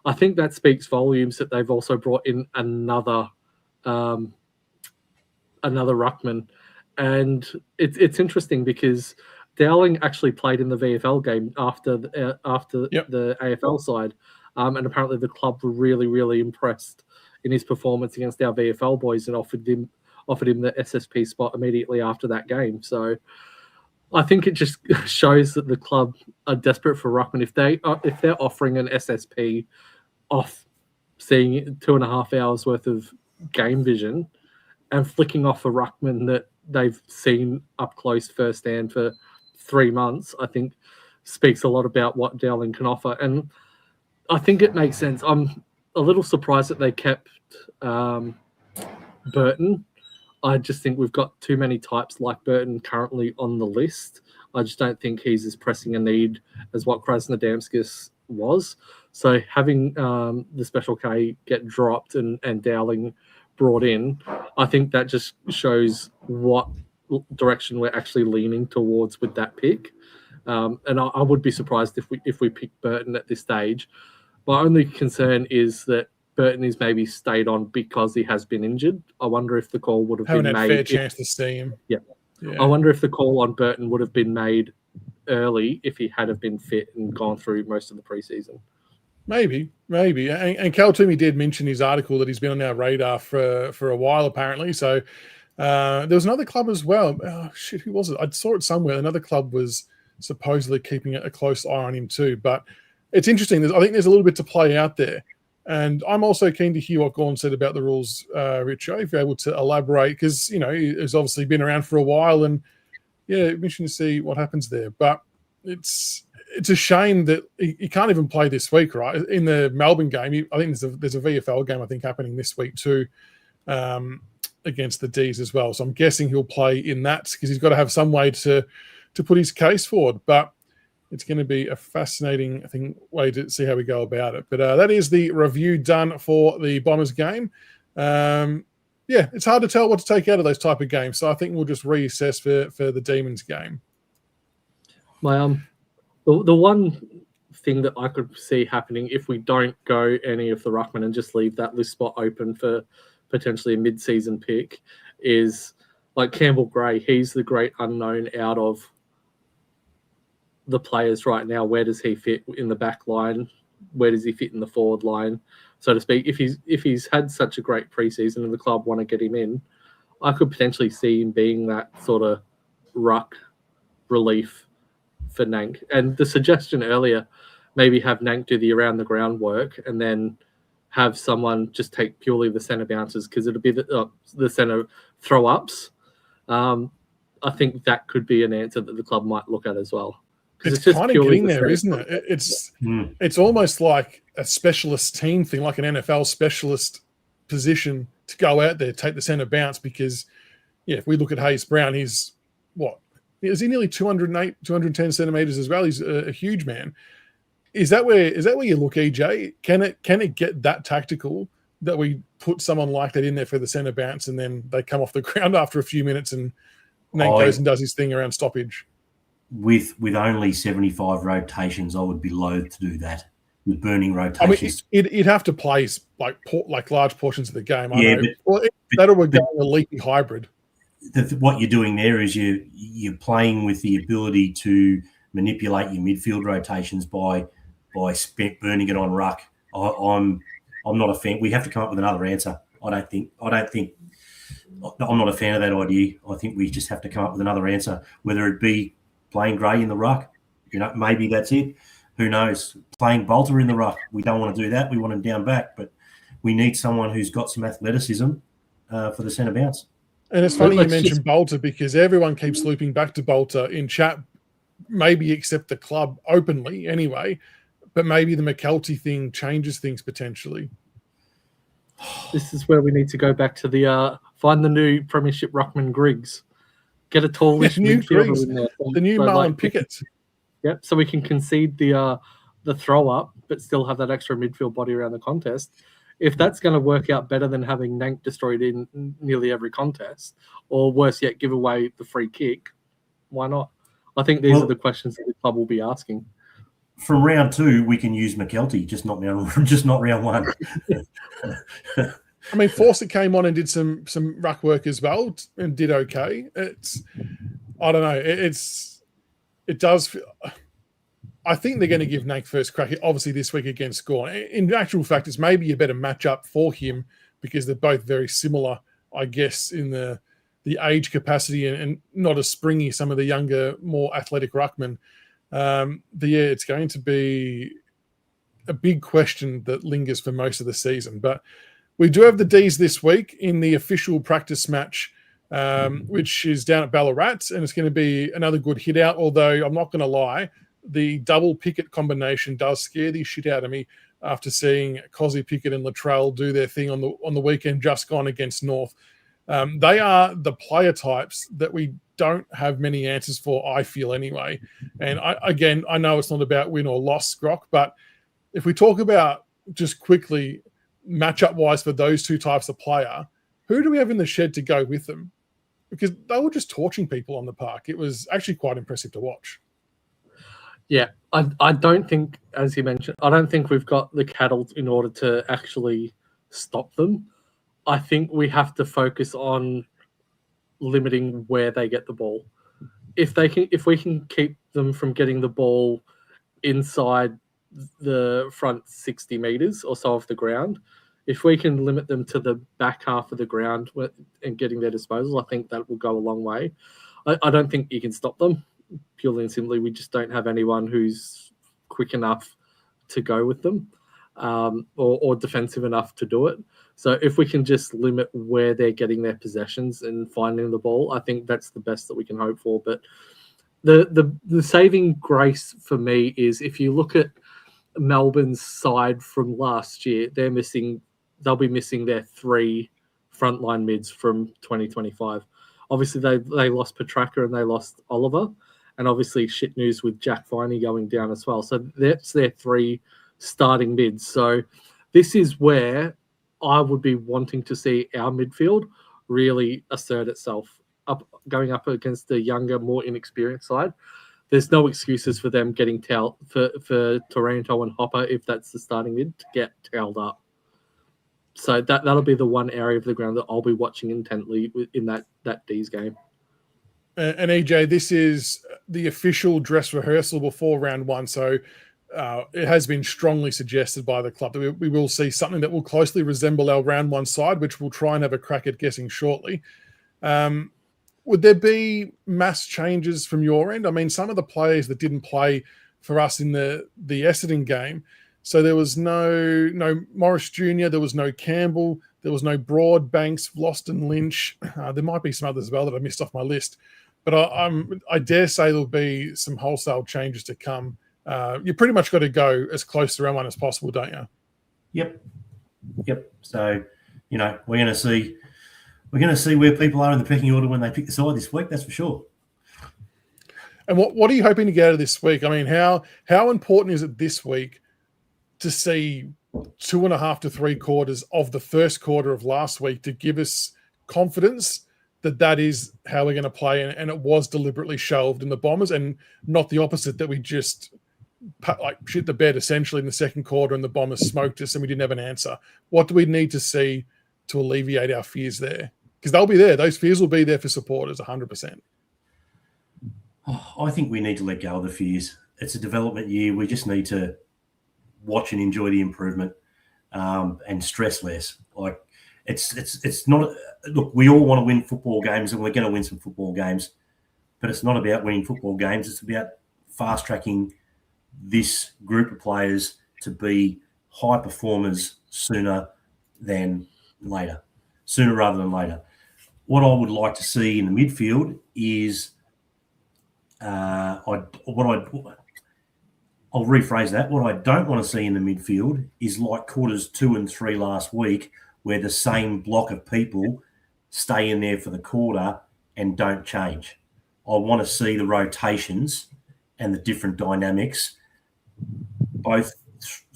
I think that speaks volumes that they've also brought in another ruckman. And it's interesting because Dowling actually played in the VFL game after the AFL side. And apparently the club were really, really impressed in his performance against our VFL boys and offered him the SSP spot immediately after that game. So I think it just shows that the club are desperate for ruckman. If they're offering an SSP off seeing 2.5 hours worth of game vision and flicking off a ruckman that they've seen up close firsthand for 3 months, I think speaks a lot about what Dowling can offer. And I think it makes sense. I'm a little surprised that they kept Burton. I just think we've got too many types like Burton currently on the list. I just don't think he's as pressing a need as what Krasnodemskis was. So having the Special K get dropped and Dowling brought in, I think that just shows what direction we're actually leaning towards with that pick. And I would be surprised if we pick Burton at this stage. My only concern is that Burton is maybe stayed on because he has been injured. I wonder if the call would have been made.
Haven't had a fair chance to see him.
Yeah. I wonder if the call on Burton would have been made early if he had have been fit and gone through most of the preseason. Maybe.
And Cal Toomey did mention his article that he's been on our radar for a while, apparently. So there was another club as well. Oh, shit, who was it? I saw it somewhere. Another club was supposedly keeping a close eye on him too. But it's interesting. I think there's a little bit to play out there. And I'm also keen to hear what Gordon said about the rules, Richo, if you're able to elaborate, because, he's obviously been around for a while and, interesting to see what happens there. But it's a shame that he can't even play this week, right? In the Melbourne game, I think there's a VFL game, I think, happening this week too, against the Ds as well. So I'm guessing he'll play in that because he's got to have some way to put his case forward. But it's going to be a fascinating, way to see how we go about it. But that is the review done for the Bombers game. It's hard to tell what to take out of those type of games. So I think we'll just reassess for the Demons game.
The one thing that I could see happening if we don't go any of the ruckman and just leave that list spot open for potentially a mid-season pick is like Campbell Gray. He's the great unknown out of the players right now. Where does he fit in the back line? Where does he fit in the forward line, so to speak? If he's had such a great preseason and the club want to get him in, I could potentially see him being that sort of ruck relief for Nank. And the suggestion earlier, maybe have Nank do the around the ground work and then have someone just take purely the centre bounces because it'll be the centre throw ups. I think that could be an answer that the club might look at as well.
It's kind of getting there, isn't it? It's almost like a specialist team thing, like an NFL specialist position to go out there, take the centre bounce because, if we look at Hayes Brown, he's, Is he nearly 208, 210 centimeters as well? He's a huge man. Is that where you look, EJ? Can it get that tactical that we put someone like that in there for the centre bounce and then they come off the ground after a few minutes and Nate goes and does his thing around stoppage?
With only 75 rotations, I would be loath to do that. With burning rotations,
I mean, it'd have to play like large portions of the game.
Yeah,
that we're going a leaky hybrid.
What you're doing there is you're playing with the ability to manipulate your midfield rotations by burning it on ruck. I'm not a fan. We have to come up with another answer. I'm not a fan of that idea. I think we just have to come up with another answer, whether it be playing Gray in the ruck. Maybe that's it. Who knows? Playing Bolter in the ruck. We don't want to do that. We want him down back, but we need someone who's got some athleticism for the centre bounce.
And it's funny you mentioned Bolter because everyone keeps looping back to Bolter in chat, maybe except the club openly anyway, but maybe the McKelty thing changes things potentially.
This is where we need to go back to the find the new Premiership Ruckman Griggs. Get a tallish midfielder in there.
The new Marlon Pickett.
Yep, so we can concede the throw up, but still have that extra midfield body around the contest. If that's going to work out better than having Nank destroyed in nearly every contest, or worse yet, give away the free kick, why not? I think these are the questions that the club will be asking.
From round 2, we can use McKelty, just not round 1.
I mean, Fawcett came on and did some ruck work as well and did okay. I don't know. It does feel, I think they're going to give Nank first crack, obviously, this week against Gorn. In actual fact, it's maybe a better matchup for him because they're both very similar, I guess, in the age capacity and not as springy, some of the younger, more athletic ruckmen. But yeah, it's going to be a big question that lingers for most of the season. But we do have the Ds this week in the official practice match, which is down at Ballarat, and it's going to be another good hit out, although I'm not going to lie, the double Pickett combination does scare the shit out of me after seeing Cozzy Pickett and Latrell do their thing on the weekend just gone against North. They are the player types that we don't have many answers for, I feel anyway. And I know it's not about win or loss, Grok, but if we talk about just quickly matchup-wise for those two types of player, who do we have in the shed to go with them? Because they were just torching people on the park. It was actually quite impressive to watch.
Yeah, I don't think, as you mentioned, I don't think we've got the cattle in order to actually stop them. I think we have to focus on limiting where they get the ball. If we can keep them from getting the ball inside the front 60 meters or so of the ground, if we can limit them to the back half of the ground and getting their disposal, I think that will go a long way. I don't think you can stop them. Purely and simply, we just don't have anyone who's quick enough to go with them or defensive enough to do it. So if we can just limit where they're getting their possessions and finding the ball, I think that's the best that we can hope for. But the saving grace for me is if you look at Melbourne's side from last year, they'll be missing their 3 frontline mids from 2025. Obviously, they lost Petraka and they lost Oliver. And obviously, shit news with Jack Viney going down as well. So that's their 3 starting mids. So this is where I would be wanting to see our midfield really assert itself, going up against the younger, more inexperienced side. There's no excuses for them getting for Taranto and Hopper, if that's the starting mid, to get tailed up. So that'll be the one area of the ground that I'll be watching intently in that D's game.
And EJ, this is the official dress rehearsal before round 1. So it has been strongly suggested by the club that we will see something that will closely resemble our round 1 side, which we'll try and have a crack at guessing shortly. Would there be mass changes from your end? I mean, some of the players that didn't play for us in the Essendon game, so there was no Morris Jr., there was no Campbell, there was no Broadbanks, Vlauston, Lynch. There might be some others as well that I missed off my list. But I dare say there'll be some wholesale changes to come. You pretty much got to go as close to round 1 as possible, don't you?
Yep. So, we're going to see where people are in the pecking order when they pick the side this week. That's for sure.
And what are you hoping to get out of this week? I mean, how important is it this week to see 2.5 to 3 quarters of the first quarter of last week to give us confidence that is how we're going to play, and it was deliberately shelved in the Bombers, and not the opposite, that we just shit the bed essentially in the second quarter and the Bombers smoked us and we didn't have an answer. What do we need to see to alleviate our fears there? Because they'll be there. Those fears will be there for supporters 100%.
I think we need to let go of the fears. It's a development year. We just need to watch and enjoy the improvement, and stress less. Like it's not. Look, we all want to win football games, and we're going to win some football games, but it's not about winning football games. It's about fast tracking this group of players to be high performers sooner rather than later. What I would like to see in the midfield is. I'll rephrase that. What I don't want to see in the midfield is like quarters 2 and 3 last week, where the same block of people stay in there for the quarter and don't change. I want to see the rotations and the different dynamics, both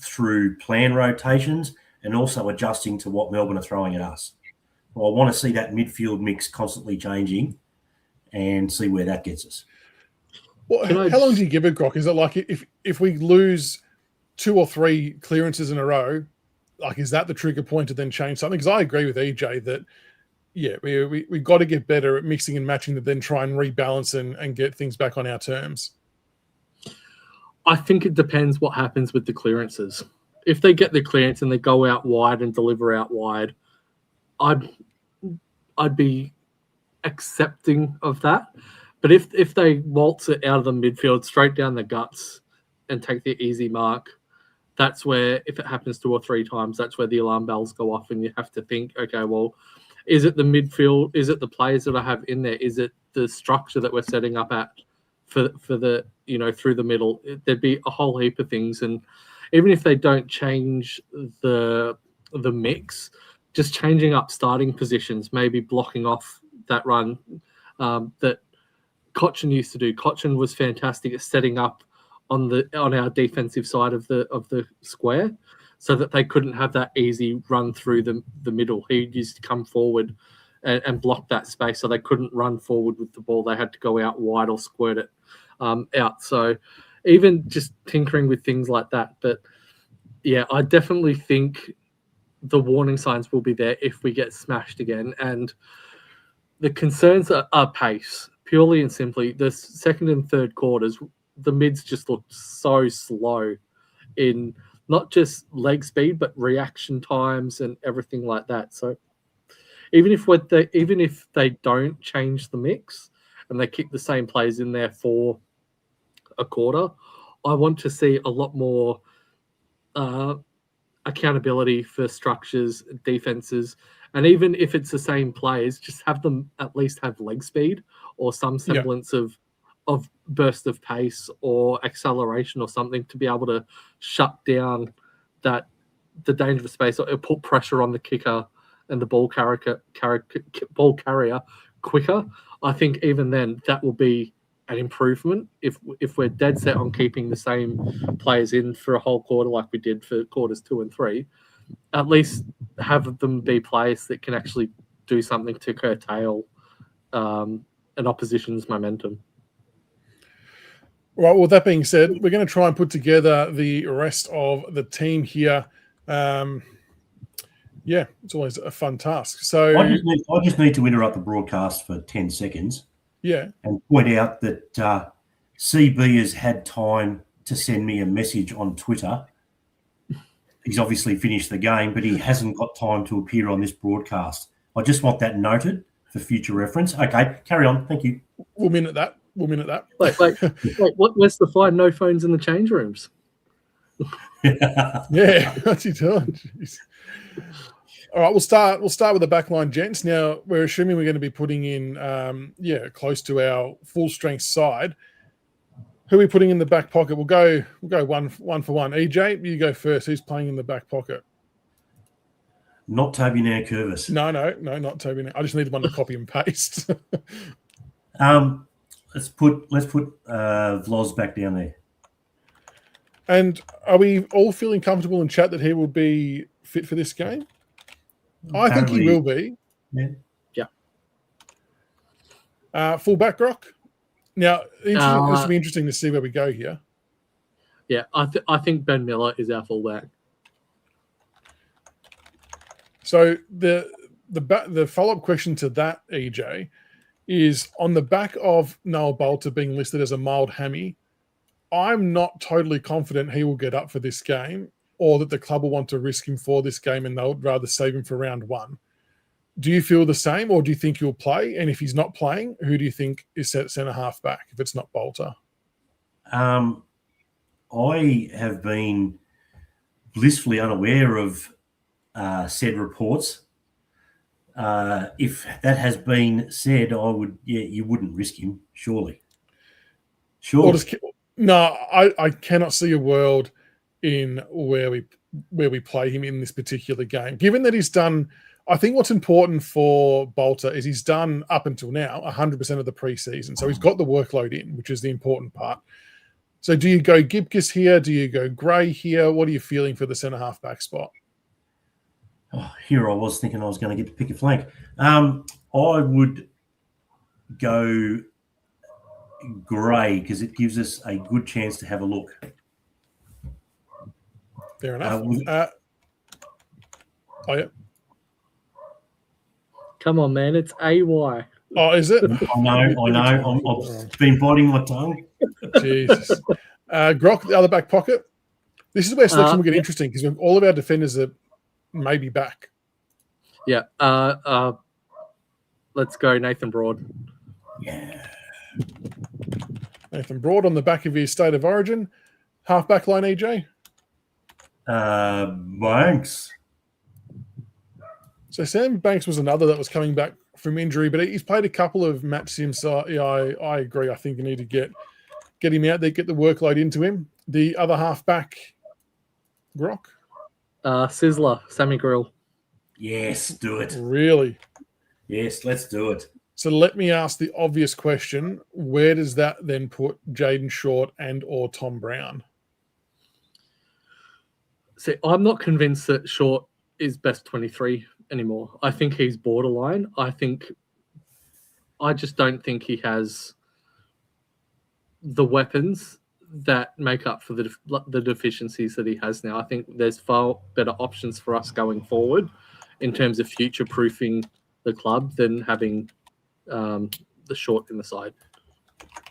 through plan rotations and also adjusting to what Melbourne are throwing at us. Well, I want to see that midfield mix constantly changing and see where that gets us.
Well, how long do you give it, Grock? Is it like if we lose 2 or 3 clearances in a row, like is that the trigger point to then change something? Because I agree with EJ that, yeah, we've got to get better at mixing and matching to then try and rebalance and get things back on our terms.
I think it depends what happens with the clearances. If they get the clearance and they go out wide and deliver out wide, I'd be accepting of that. But if they waltz it out of the midfield straight down the guts and take the easy mark, that's where, if it happens 2 or 3 times, that's where the alarm bells go off and you have to think, okay, well, is it the midfield? Is it the players that I have in there? Is it the structure that we're setting up at for the, through the middle? There'd be a whole heap of things. And even if they don't change the mix, just changing up starting positions, maybe blocking off that run that Cochin used to do. Cochin was fantastic at setting up on our defensive side of the square, so that they couldn't have that easy run through the middle. He used to come forward and block that space, so they couldn't run forward with the ball. They had to go out wide or squirt it out. So even just tinkering with things like that. But yeah, I definitely think the warning signs will be there if we get smashed again. And the concerns are pace. Purely and simply, the second and third quarters, the mids just looked so slow in not just leg speed, but reaction times and everything like that. So even if they don't change the mix and they keep the same players in there for a quarter, I want to see a lot more accountability for structures, defenses, and even if it's the same players, just have them at least have leg speed or some semblance of burst of pace or acceleration or something to be able to shut down the dangerous space or put pressure on the kicker and the ball carrier quicker. I think even then that will be an improvement if we're dead set on keeping the same players in for a whole quarter like we did for quarters 2 and 3. At least have them be players that can actually do something to curtail an opposition's momentum.
Right. Well, that being said, we're going to try and put together the rest of the team here. It's always a fun task. So
I just need to interrupt the broadcast for 10 seconds.
Yeah.
And point out that CB has had time to send me a message on Twitter. He's obviously finished the game, but he hasn't got time to appear on this broadcast. I just want that noted for future reference. Okay, carry on. Thank you.
We'll minute that.
Wait, where's the fine? No phones in the change rooms.
Yeah, what's he doing? Jeez. All right, we'll start with the backline, gents. Now we're assuming we're going to be putting in, close to our full strength side. Who are we putting in the back pocket? We'll go one for one. EJ, you go first. Who's playing in the back pocket?
Not Toby Nankervis.
No, not Toby. I just need one to copy and paste.
Let's put Vloz back down there.
And are we all feeling comfortable in chat that he will be fit for this game? I think he will be.
Yeah.
Full back, Ruck. Now, this will be interesting to see where we go here.
Yeah, I think Ben Miller is our fullback.
So the follow-up question to that, EJ, is on the back of Noah Bolter being listed as a mild hammy, I'm not totally confident he will get up for this game, or that the club will want to risk him for this game and they'll rather save him for round one. Do you feel the same, or do you think he'll play? And if he's not playing, who do you think is set centre half back if it's not Bolter?
I have been blissfully unaware of said reports. If that has been said, you wouldn't risk him, surely.
No, I cannot see a world in where we play him in this particular game. Given that he's done, I think what's important for Bolter is he's done up until now 100% of the preseason. So he's got the workload in, which is the important part. So do you go Gibcus here? Do you go Gray here? What are you feeling for the centre half back spot?
Oh, here I was thinking I was going to get to pick a flank. I would go Gray because it gives us a good chance to have a look.
Fair enough. Yeah.
Come on, man. It's AY.
Oh, is it?
I know. I've been biting my tongue.
Jesus. Grock, the other back pocket. This is where selection will get interesting because all of our defenders are maybe back.
Yeah. Let's go Nathan Broad.
Yeah.
Nathan Broad on the back of his state of origin. Half back line, EJ?
Banks.
So Sam Banks was another that was coming back from injury, but he's played a couple of matches. So yeah, I agree. I think you need to get him out there, get the workload into him. The other half back, Grock?
Sizzler, Sammy Grill.
Yes, do it.
Really?
Yes, let's do it.
So let me ask the obvious question. Where does that then put Jaden Short and or Tom Brown?
See, I'm not convinced that Short is best 23 anymore. I think he's borderline. I just don't think he has the weapons that make up for the deficiencies that he has now. I think there's far better options for us going forward in terms of future-proofing the club than having the Short in the side.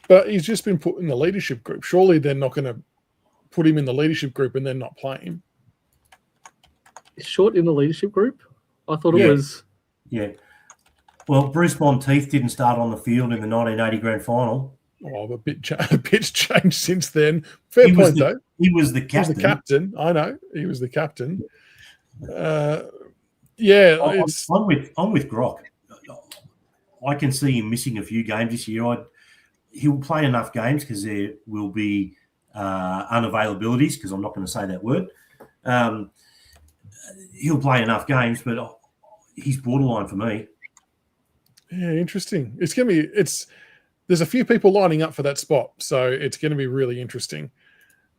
But he's just been put in the leadership group. Surely they're not going to put him in the leadership group and then not play him.
Is Short in the leadership group? I thought it was.
Yeah. Well, Bruce Monteith didn't start on the field in the 1980 grand final.
Oh, a bit's changed since then. Fair point, though.
He was the captain.
He was the captain. I know. He was the captain. I'm
with Grock. I can see him missing a few games this year. He'll play enough games because there will be unavailabilities, because I'm not going to say that word. He'll play enough games, but he's borderline for me.
Yeah, interesting. There's a few people lining up for that spot, so it's going to be really interesting.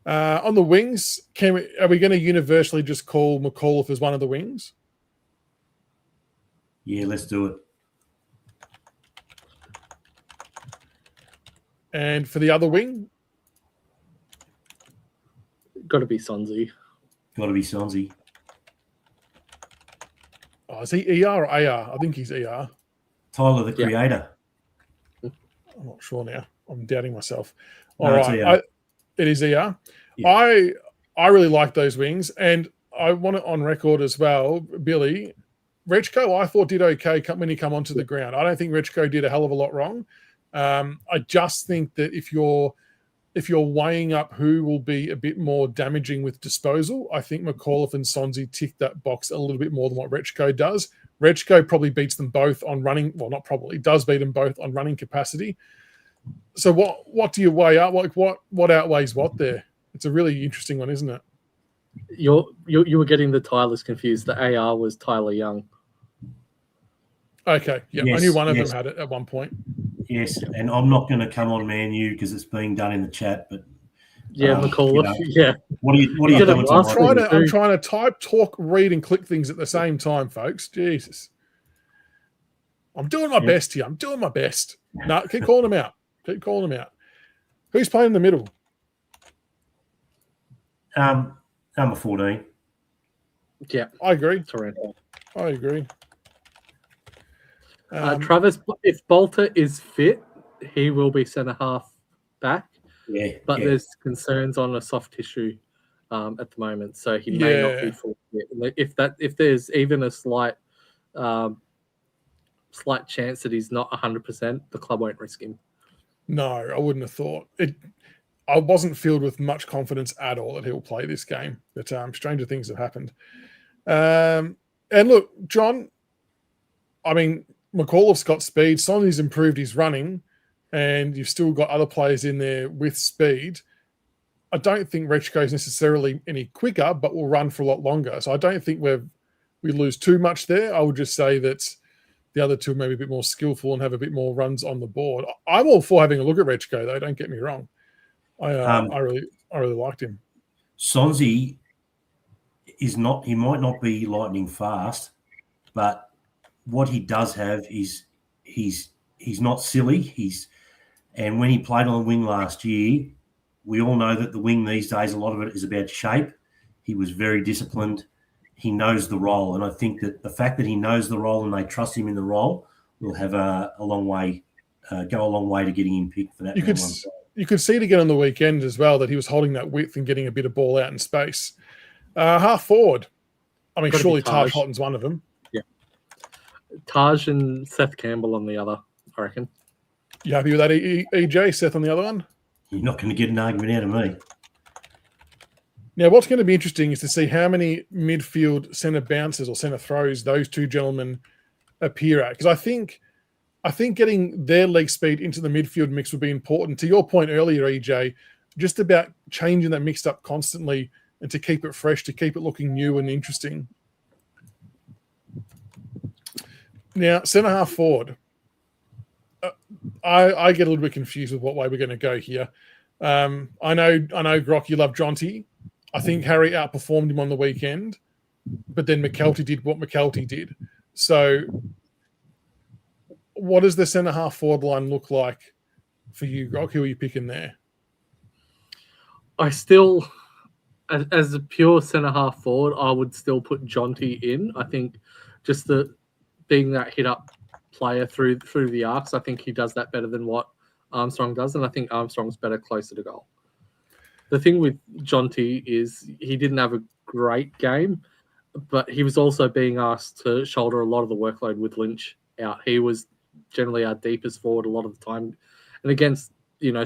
On the wings, are we going to universally just call McAuliffe as one of the wings?
Yeah, let's do it.
And for the other wing?
Got to be Sonzy.
Got to be Sonzy.
Oh, is he ER or AR? I think he's ER.
Tyler, the creator.
I'm not sure now. I'm doubting myself.
No,
All right. It is ER. Yeah. I really like those wings, and I want it on record as well, Billy. Rechko, I thought, did okay when he come onto the ground. I don't think Rechko did a hell of a lot wrong. I just think that if you're weighing up who will be a bit more damaging with disposal, I think McAuliffe and Sonzy tick that box a little bit more than what Rechko does. Rechko probably beats them both on running. Well, not probably. Does beat them both on running capacity. So what do you weigh up? Like what outweighs what there? It's a really interesting one, isn't it?
You were getting the Tylers confused. The AR was Tyler Young.
Okay. Yeah.
Yes,
I knew one of them had it at one point.
Yes, and I'm not going to come on Man U because it's being done in the chat, but
McAuliffe. Yeah.
What are you
did it
doing
last
tonight?
I'm trying to type, talk, read, and click things at the same time, folks. Jesus. I'm doing my best here. I'm doing my best. No, keep calling them out. Keep calling them out. Who's playing in the middle?
Number 14.
Yeah.
I agree.
Toronto.
I agree.
Travis, if Bolter is fit, he will be centre half back.
Yeah.
But there's concerns on a soft tissue at the moment, so he may not be full fit. If there's even a slight chance that he's not 100%, the club won't risk him.
No, I wouldn't have thought it. I wasn't filled with much confidence at all that he'll play this game. But stranger things have happened. And look, John, I mean, McAuliffe's got speed. Sonny's improved his running, and you've still got other players in there with speed. I don't think Rechko is necessarily any quicker, but will run for a lot longer. So I don't think we lose too much there. I would just say that the other two are maybe a bit more skillful and have a bit more runs on the board. I'm all for having a look at Rechko, though. Don't get me wrong. I really liked him.
Sonzi is not. He might not be lightning fast, but what he does have is he's not silly. And when he played on the wing last year, we all know that the wing these days, a lot of it is about shape. He was very disciplined. He knows the role, and I think that the fact that he knows the role and they trust him in the role will have go a long way to getting him picked for that.
You could see it again on the weekend as well, that he was holding that width and getting a bit of ball out in space. Half forward. I mean, surely Taj Houghton's one of them.
Yeah. Taj and Seth Campbell on the other, I reckon.
You happy with that, EJ? Seth on the other one?
You're not going to get an argument out of me.
Now, what's going to be interesting is to see how many midfield centre bounces or centre throws those two gentlemen appear at. Because I think getting their leg speed into the midfield mix would be important. To your point earlier, EJ, just about changing that mixed up constantly and to keep it fresh, to keep it looking new and interesting. Now, centre half forward. I get a little bit confused with what way we're going to go here. I know, Grock, you love Jonty. I think Harry outperformed him on the weekend, but then McKelty did what McKelty did. So what does the centre half forward line look like for you, Grock? Who are you picking there?
I still, as a pure centre half forward, I would still put Jonty in. I think just being that hit up player through the arcs, I think he does that better than what Armstrong does, and I think Armstrong's better closer to goal. The thing with Jonty is he didn't have a great game, but he was also being asked to shoulder a lot of the workload with Lynch out. He was generally our deepest forward a lot of the time, and against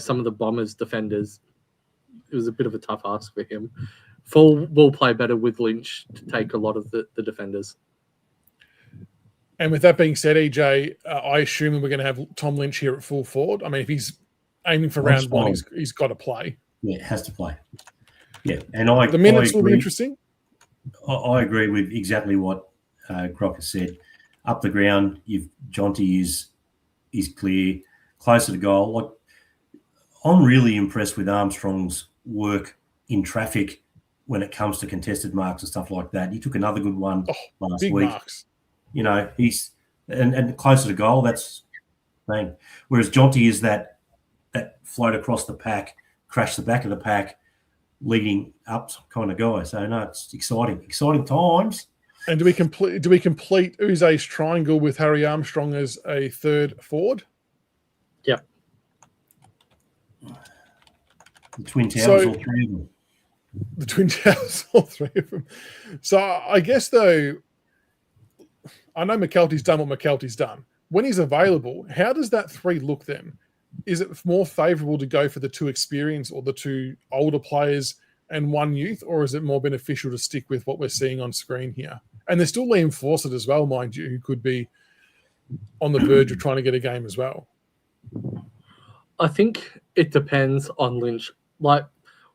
some of the Bombers defenders, it was a bit of a tough ask for him. Full will play better with Lynch to take a lot of the defenders.
And with that being said, EJ, I assume that we're going to have Tom Lynch here at full forward. I mean, if he's aiming for round one, he's got to play.
Yeah, it has to play. Yeah, and
the minutes will be interesting.
I agree with exactly what Crocker said. Up the ground, Jonty is clear, closer to goal. Like, I'm really impressed with Armstrong's work in traffic when it comes to contested marks and stuff like that. He took another good one last
big
week.
Marks.
He's and closer to goal. That's the thing. Whereas Jonty is that float across the pack, crash the back of the pack, leading up kind of guy. So no, it's exciting times.
And do we complete Uze's triangle with Harry Armstrong as a third forward?
Yep.
The Twin Towers, all three of them.
The Twin Towers, all three of them. So I guess, though, I know McKelty's done what McKelty's done. When he's available, how does that three look then? Is it more favourable to go for the two experienced or the two older players and one youth, or is it more beneficial to stick with what we're seeing on screen here? And there's still Liam Fawcett as well, mind you, who could be on the verge of trying to get a game as well.
I think it depends on Lynch. Like,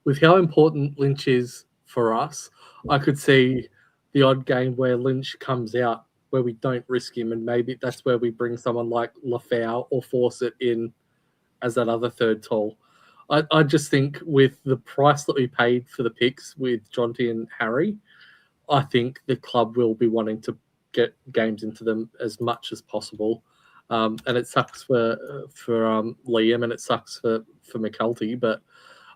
with how important Lynch is for us, I could see the odd game where Lynch comes out where we don't risk him, and maybe that's where we bring someone like Lafau or Fawcett in as that other third tall. I just think with the price that we paid for the picks with Jonty and Harry, I think the club will be wanting to get games into them as much as possible. And it sucks for Liam, and it sucks for McKelty. But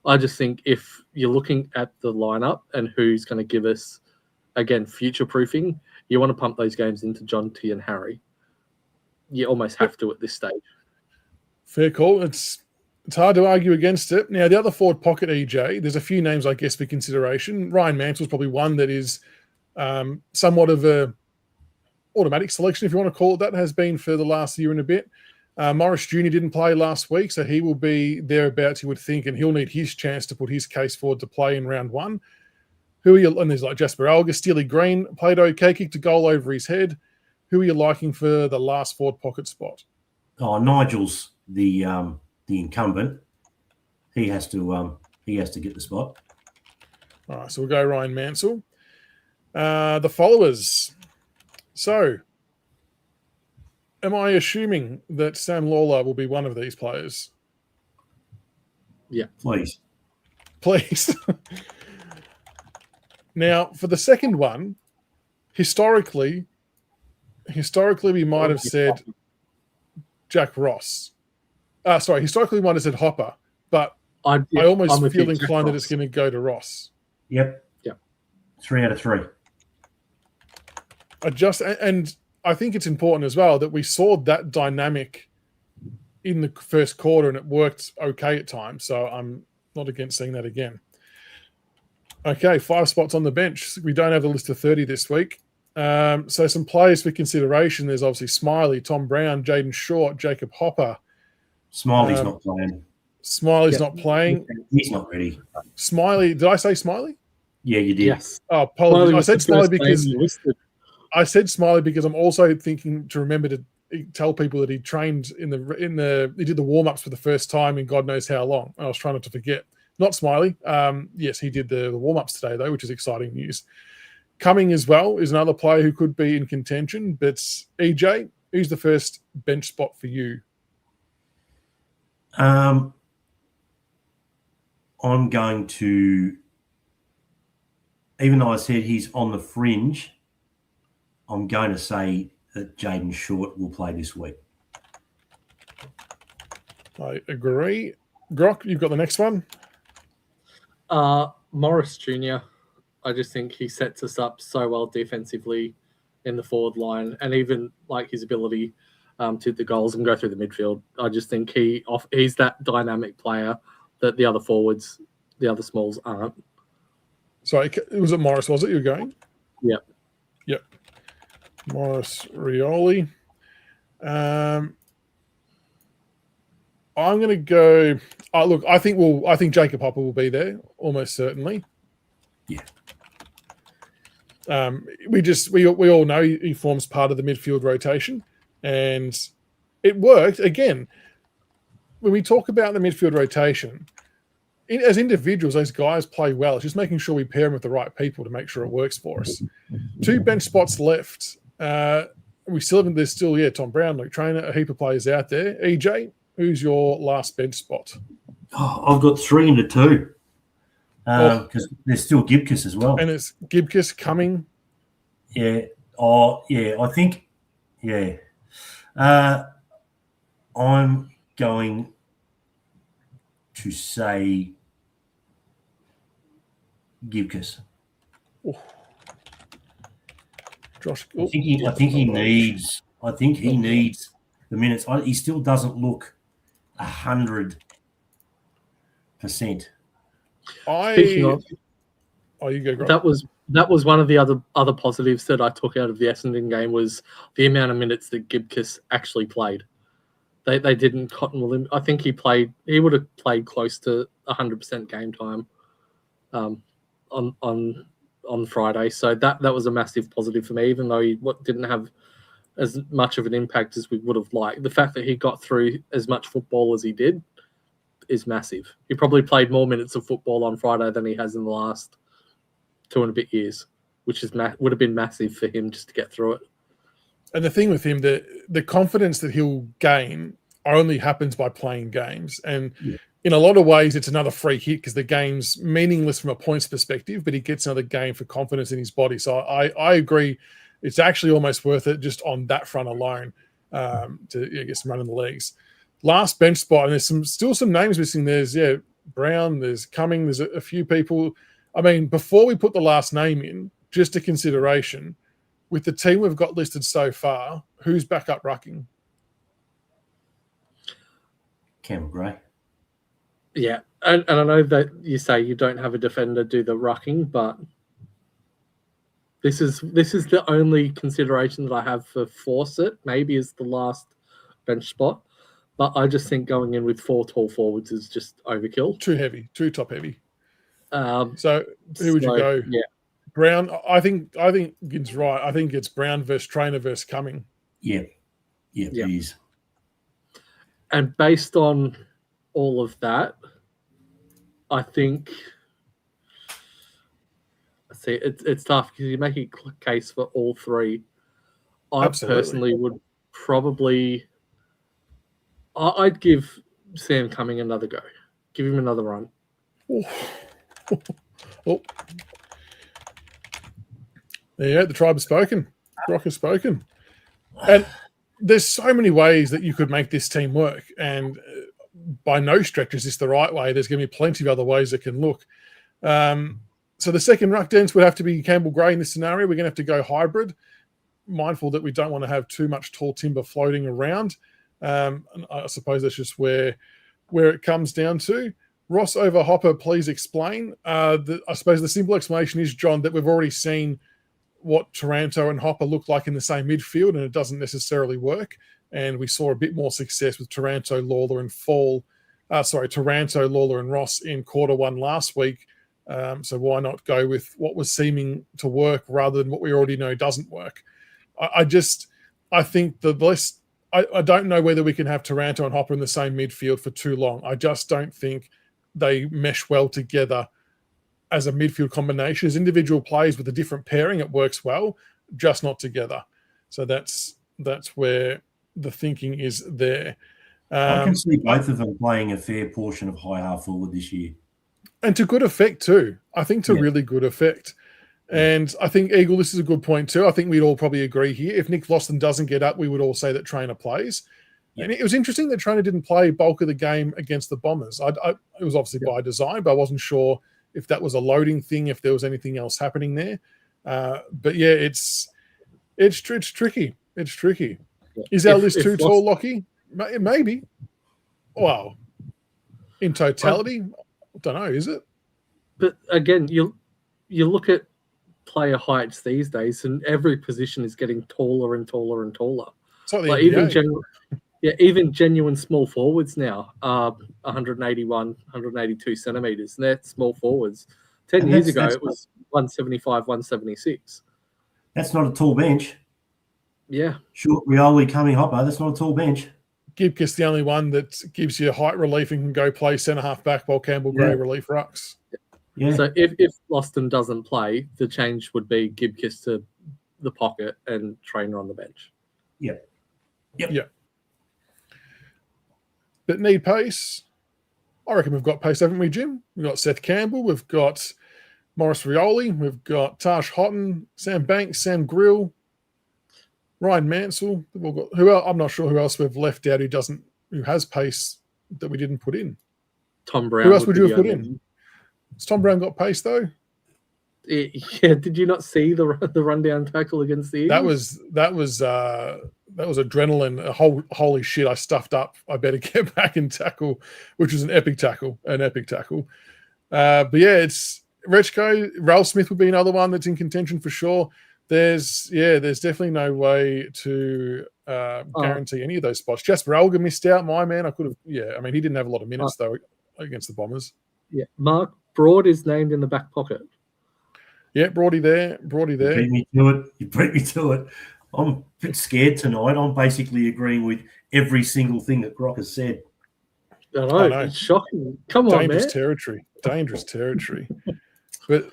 I just think if you're looking at the lineup and who's going to give us, again, future proofing, you want to pump those games into Jonty and Harry. You almost have to at this stage. Fair
call. It's hard to argue against it. Now, the other forward pocket, EJ, there's a few names, I guess, for consideration. Ryan Mansell's probably one that is somewhat of a automatic selection, if you want to call it that, has been for the last year and a bit. Morris Jr. didn't play last week, so he will be thereabouts, you would think, and he'll need his chance to put his case forward to play in round one. Who are you? And there's like Jasper Alga, Steely Green, played okay, kicked a goal over his head. Who are you liking for the last forward pocket spot?
Oh, Nigel's the incumbent. He has to get the spot.
All right, so we'll go Ryan Mansell. The followers. So, am I assuming that Sam Lawler will be one of these players?
Yeah.
Please.
Now, for the second one, historically, we might have said Jack Ross. Historically, we might have said Hopper, but I almost feel inclined that it's going to go to Ross.
Yep. 3 out of 3.
And I think it's important as well that we saw that dynamic in the first quarter, and it worked okay at times. So I'm not against seeing that again. Okay, 5 spots on the bench. We don't have a list of 30 this week. So some players for consideration. There's obviously Smiley, Tom Brown, Jaden Short, Jacob Hopper.
Smiley's not playing.
Smiley's not playing.
He's not ready.
Smiley. Did I say Smiley?
Yeah, you did.
Yes.
Oh, apologies. I said Smiley because I'm also thinking to remember to tell people that he trained he did the warm-ups for the first time in God knows how long. I was trying not to forget. Not Smiley. Yes, he did the warm-ups today, though, which is exciting news. Cumming as well is another player who could be in contention. But EJ, who's the first bench spot for you?
I'm going to, even though I said he's on the fringe, I'm going to say that Jaden Short will play this week.
I agree. Grock, you've got the next one.
Morris Jr. I just think he sets us up so well defensively in the forward line, and even like his ability to hit the goals and go through the midfield. I just think he's that dynamic player that the other forwards, the other smalls aren't.
Sorry, was it Morris? Was it you were going?
Yep.
Morris Rioli. I'm going to go. Look, I think Jacob Hopper will be there almost certainly.
Yeah.
We all know he forms part of the midfield rotation, and it worked again. When we talk about the midfield rotation, as individuals, those guys play well. It's just making sure we pair them with the right people to make sure it works for us. 2 bench spots left. We still haven't. There's still Tom Brown, Luke Trainer, a heap of players out there. EJ, who's your last bench spot?
Oh, I've got 3 into 2 because there's still Gibcus as well,
and it's Gibcus coming.
Yeah. Oh, yeah. I think. Yeah. I'm going to say Gibcus.
Josh,
I think he needs the minutes. He still doesn't look 100%.
Speaking of,
you go.
That was one of the other positives that I took out of the Essendon game was the amount of minutes that Gibcus actually played. They didn't cotton with him. I think he would have played close to 100% game time on Friday. So that was a massive positive for me, even though he didn't have as much of an impact as we would have liked. The fact that he got through as much football as he did is massive. He probably played more minutes of football on Friday than he has in the last 2 and a bit years, which is would have been massive for him just to get through it.
And the thing with him, the confidence that he'll gain only happens by playing games. And in a lot of ways, it's another free hit because the game's meaningless from a points perspective, but he gets another game for confidence in his body. So I agree. It's actually almost worth it just on that front alone to get some run in the leagues. Last bench spot, and there's still some names missing. There's Brown, there's Cumming, there's a few people. I mean, before we put the last name in, just a consideration, with the team we've got listed so far, who's back up rucking?
Campbell Gray.
Yeah, and I know that you say you don't have a defender do the rucking, but this is the only consideration that I have for Fawcett. Maybe is the last bench spot, but I just think going in with 4 tall forwards is just overkill.
Too heavy, too top heavy.
So
who would you go?
Yeah,
Brown. I think it's right. I think it's Brown versus Trainer versus Cumming.
Yeah, it is.
And based on all of that, I think. See, it's tough because you make a case for all three. I personally would probably. I'd give Sam Cumming another go. Give him another run.
Oh. There you go. The tribe has spoken. Rock has spoken. And there's so many ways that you could make this team work. And by no stretch is this the right way. There's going to be plenty of other ways it can look. So the second ruck dance would have to be Campbell Gray in this scenario. We're going to have to go hybrid, mindful that we don't want to have too much tall timber floating around. And I suppose that's just where it comes down to. Ross over Hopper, please explain. I suppose the simple explanation is, John, that we've already seen what Taranto and Hopper look like in the same midfield, and it doesn't necessarily work. And we saw a bit more success with Taranto, Lawler, and Ross in quarter one last week. So why not go with what was seeming to work rather than what we already know doesn't work? I think I don't know whether we can have Taranto and Hopper in the same midfield for too long. I just don't think they mesh well together as a midfield combination. As individual plays with a different pairing, it works well, just not together. So that's where the thinking is there.
I can see both of them playing a fair portion of high half forward this year.
And to good effect too. I think really good effect. And I think, Eagle, this is a good point too. I think we'd all probably agree here. If Nick Loston doesn't get up, we would all say that Trainer plays. Yeah. And it was interesting that Trainer didn't play bulk of the game against the Bombers. It was obviously by design, but I wasn't sure if that was a loading thing, if there was anything else happening there. But yeah, it's tricky. It's tricky. Yeah. Is our list too tall, Lockie? Maybe. Well, in totality, I don't know, is it?
But again, you look at player heights these days, and every position is getting taller and taller and taller. Like even genuine small forwards now are 181, 182 centimeters, and they're small forwards. 10 years ago, it was 175, 176.
That's not a tall bench.
Yeah.
Short Rioli, Cumming, Hopper, that's not a tall bench.
Gibkiss the only one that gives you height relief and can go play centre half back while Campbell Gray relief rucks.
Yeah. So if Loston doesn't play, the change would be Gibkiss to the pocket and Trainer on the bench.
Yep.
But need pace? I reckon we've got pace, haven't we, Jim? We've got Seth Campbell, we've got Morris Rioli, we've got Tash Houghton, Sam Banks, Sam Grill, Ryan Mansell. We've got who else? I'm not sure who else we've left out who has pace that we didn't put in.
Tom Brown.
Who else would you have put in? Has Tom Brown got pace though?
Yeah. Did you not see the rundown tackle against the Eagles? That was
adrenaline. Holy shit! I stuffed up. I better get back and tackle, which was an epic tackle. But yeah, it's Rechko. Ralph Smith would be another one that's in contention for sure. There's definitely no way to guarantee any of those spots. Jasper Alger missed out. My man, I could have. Yeah, I mean, he didn't have a lot of minutes though against the Bombers.
Yeah, Mark Broad is named in the back pocket.
Yeah, Broady there.
You beat me to it. I'm a bit scared tonight. I'm basically agreeing with every single thing that Grock has said.
I know. It's shocking. Come on, man.
Dangerous territory. But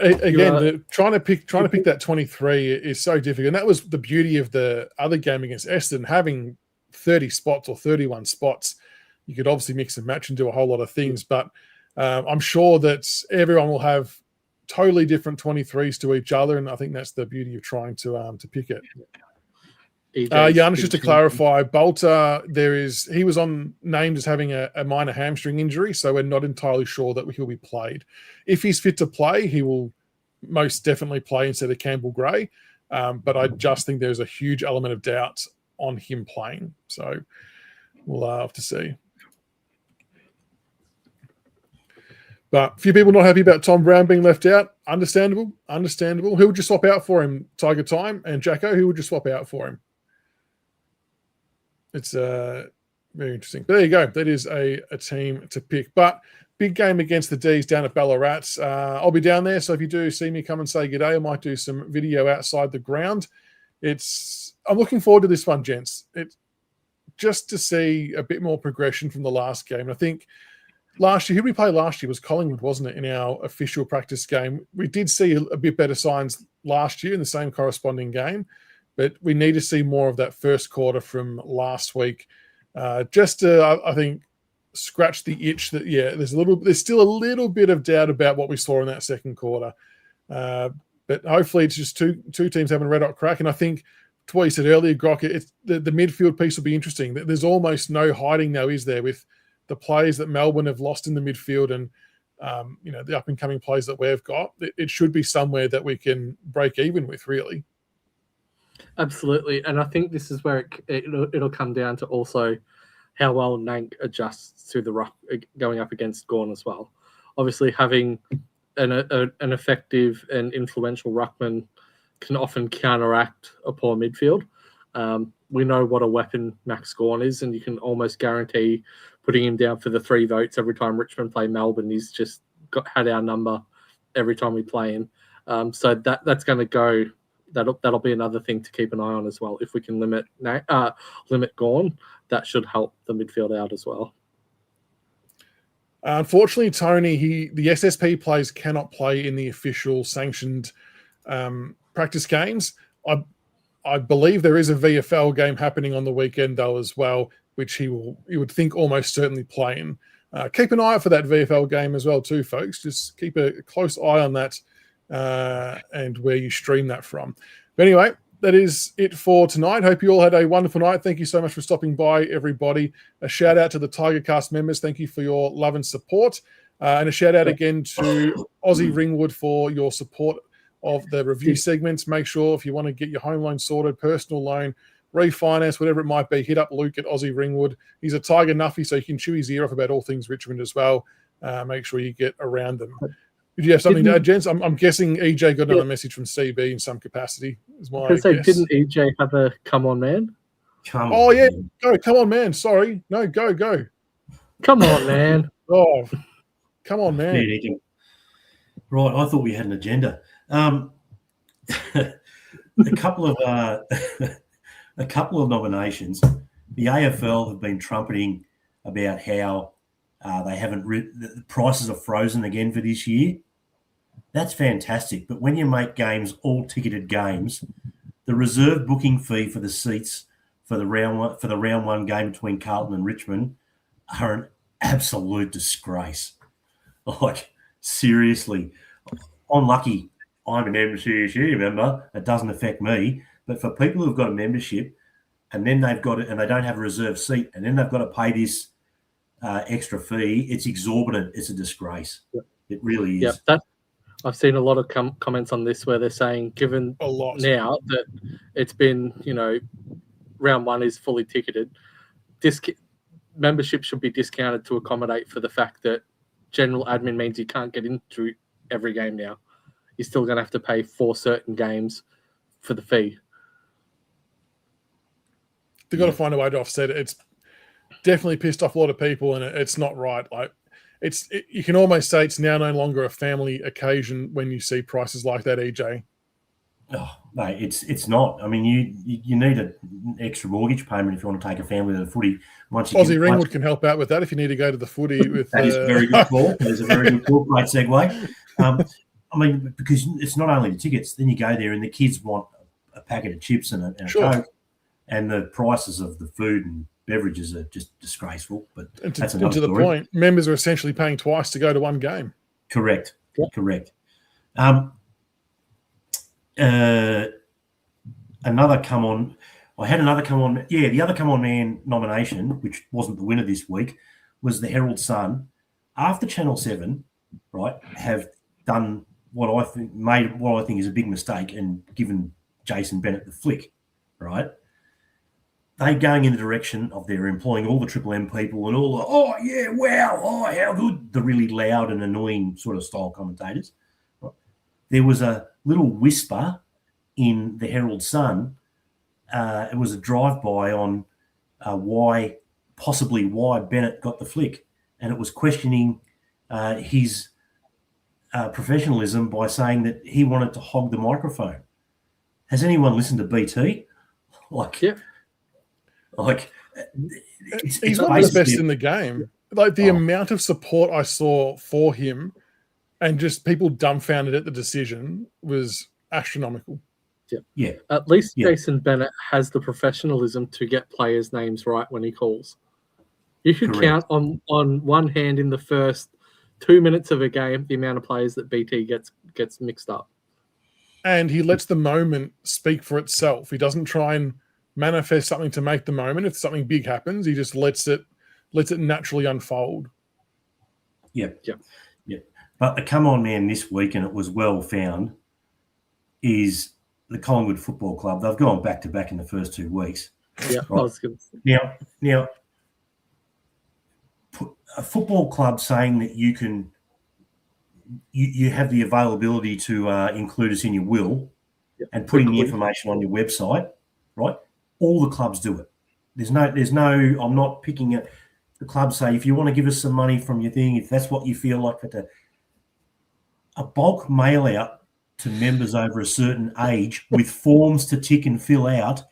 again, trying to pick that 23 is so difficult. And that was the beauty of the other game against Essendon, having 30 spots or 31 spots. You could obviously mix and match and do a whole lot of things, but I'm sure that everyone will have totally different 23s to each other, and I think that's the beauty of trying to pick it. Janis, just to clarify, Bolter, he was named as having a minor hamstring injury, so we're not entirely sure that he'll be played. If he's fit to play, he will most definitely play instead of Campbell Gray, but I just think there's a huge element of doubt on him playing, so we'll have to see. But a few people not happy about Tom Brown being left out. Understandable. Who would you swap out for him, Tiger Time? And Jacko, who would you swap out for him? It's very interesting. But there you go. That is a team to pick. But big game against the D's down at Ballarat. I'll be down there, so if you do see me, come and say good day. I might do some video outside the ground. I'm looking forward to this one, gents. It's just to see a bit more progression from the last game. I think last year, who we played last year was Collingwood, wasn't it, in our official practice game? We did see a bit better signs last year in the same corresponding game, but we need to see more of that first quarter from last week, just to, I think, scratch the itch that, there's still a little bit of doubt about what we saw in that second quarter. But hopefully it's just two teams having a red-hot crack, and I think to what you said earlier, Grock, the midfield piece will be interesting. There's almost no hiding now, is there, with the players that Melbourne have lost in the midfield and, the up-and-coming players that we've got. It should be somewhere that we can break even with, really.
Absolutely. And I think this is where it'll come down to also how well Nank adjusts to the Ruck going up against Gawn as well. Obviously, having an effective and influential ruckman can often counteract a poor midfield. We know what a weapon Max Gawn is, and you can almost guarantee putting him down for the 3 votes every time Richmond play Melbourne. He's just had our number every time we play him. So that's going to go. That'll be another thing to keep an eye on as well. If we can limit Gawn, that should help the midfield out as well.
Unfortunately, Tony, the SSP players cannot play in the official sanctioned practice games. I believe there is a VFL game happening on the weekend though as well, which you would think almost certainly play in. Keep an eye out for that VFL game as well too, folks. Just keep a close eye on that and where you stream that from. But anyway, that is it for tonight. Hope you all had a wonderful night. Thank you so much for stopping by, everybody. A shout out to the Tigercast members. Thank you for your love and support. And a shout out again to Aussie Ringwood for your support of the review segments. Make sure if you want to get your home loan sorted, personal loan, refinance, whatever it might be, hit up Luke at Aussie Ringwood. He's a Tiger Nuffy, so you can chew his ear off about all things Richmond as well. Make sure you get around them. Did you have something to add, gents? I'm guessing EJ got another message from CB in some capacity. Didn't
EJ have a come on, man?
Come on,
yeah.
man.
Go, come on, man. Sorry. No, go.
Come on, man.
Oh, come on, man.
Right, I thought we had an agenda. A couple of nominations. The AFL have been trumpeting about how they haven't the prices are frozen again for this year. That's fantastic. But when you make games all ticketed games, the reserve booking fee for the seats for the round one game between Carlton and Richmond are an absolute disgrace. Like, seriously, I'm lucky. I'm an MCSU member. It doesn't affect me. But for people who've got a membership and then they've got it and they don't have a reserve seat and then they've got to pay this extra fee, it's exorbitant. It's a disgrace. Yep. It really is.
Yep. I've seen a lot of comments on this where they're saying, given now that it's been, round one is fully ticketed, membership should be discounted to accommodate for the fact that general admin means you can't get into every game now. You're still going to have to pay for certain games for the fee.
They've got to find a way to offset it. It's definitely pissed off a lot of people, and it's not right. Like, you can almost say it's now no longer a family occasion when you see prices like that, EJ.
Oh, mate, it's not. I mean, you need an extra mortgage payment if you want to take a family to the footy.
Aussie Ringwood can help out with that if you need to go to the footy. That
is very good call. That is a very good call. Great segue. I mean, because it's not only the tickets. Then you go there and the kids want a packet of chips and a Coke, and the prices of the food and beverages are just disgraceful. But that's another
to the
story.
point, members are essentially paying twice to go to one game.
Correct.
Yeah.
Correct. Another come on. I had another come on. Yeah, the other come on man nomination, which wasn't the winner this week, was the Herald Sun. After Channel 7, right, have done what I think is a big mistake and given Jason Bennett the flick, right? They're going in the direction of they're employing all the Triple M people and all the, oh, yeah, wow, oh, how good, the really loud and annoying sort of style commentators. Right? There was a little whisper in the Herald Sun. It was a drive-by on why Bennett got the flick. And it was questioning his professionalism by saying that he wanted to hog the microphone. Has anyone listened to BT?
He's one of the best in the game. Like the amount of support I saw for him and just people dumbfounded at the decision was astronomical.
Yeah.
At least Jason Bennett has the professionalism to get players' names right when he calls. You could count on one hand in the first 2 minutes of a game the amount of players that BT gets mixed up.
And he lets the moment speak for itself. He doesn't try and manifest something to make the moment. If something big happens, he just lets it naturally unfold.
Yep. But the come on man this week, and it was well found, is the Collingwood Football Club. They've gone back to back in the first 2 weeks.
Yeah,
right?
I was going to say.
Now, a football club saying that you have the availability to include us in your will and putting the information on your website, right? All the clubs do it. There's no. I'm not picking it. The clubs say if you want to give us some money from your thing, if that's what you feel like, a bulk mail out to members over a certain age with forms to tick and fill out,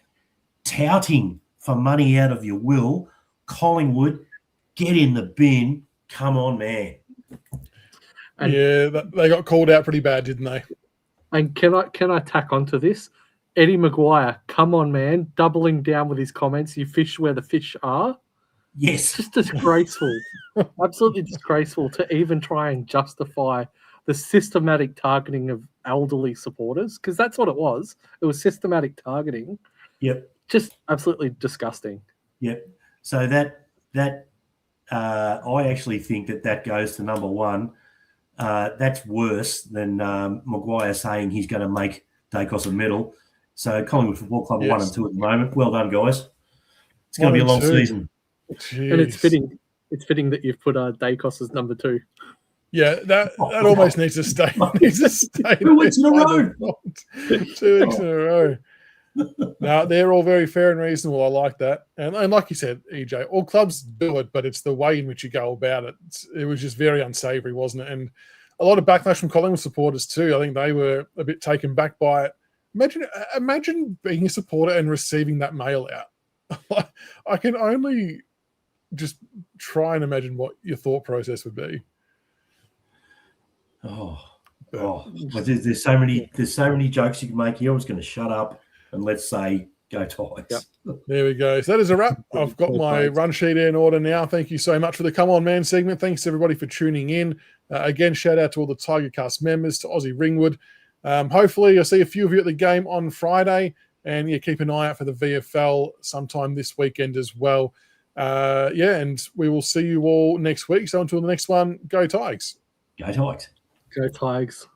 touting for money out of your will. Collingwood, get in the bin. Come on, man.
And,
they got called out pretty bad, didn't they?
And can I tack onto this? Eddie Maguire, come on, man, doubling down with his comments. You fish where the fish are.
Yes.
Just disgraceful. Absolutely disgraceful to even try and justify the systematic targeting of elderly supporters, because that's what it was. It was systematic targeting.
Yep.
Just absolutely disgusting.
Yep. So that I actually think that goes to number one. That's worse than Maguire saying he's going to make Dacos a medal. So Collingwood Football Club 1 and 2 at the moment. Well done, guys. It's going to be a long season.
Jeez.
And it's fitting that you've put Dacos as number 2.
Yeah, that almost needs to stay.
2 weeks in a row.
2 weeks in a row. No, they're all very fair and reasonable. I like that. And like you said, EJ, all clubs do it, but it's the way in which you go about it. It was just very unsavoury, wasn't it? And a lot of backlash from Collingwood supporters too. I think they were a bit taken back by it. Imagine being a supporter and receiving that mail out. I can only just try and imagine what your thought process would be.
But there's so many jokes you can make here. I was going to shut up and let's say go Tigers.
Yep. There we go. So that is a wrap. I've got my run sheet in order now. Thank you so much for the Come On Man segment. Thanks everybody for tuning in. Again, shout out to all the Tigercast members, to Aussie Ringwood. Hopefully I'll see a few of you at the game on Friday, and keep an eye out for the VFL sometime this weekend as well. And we will see you all next week. So until the next one, go Tigers.
Go Tigers.
Go Tigers.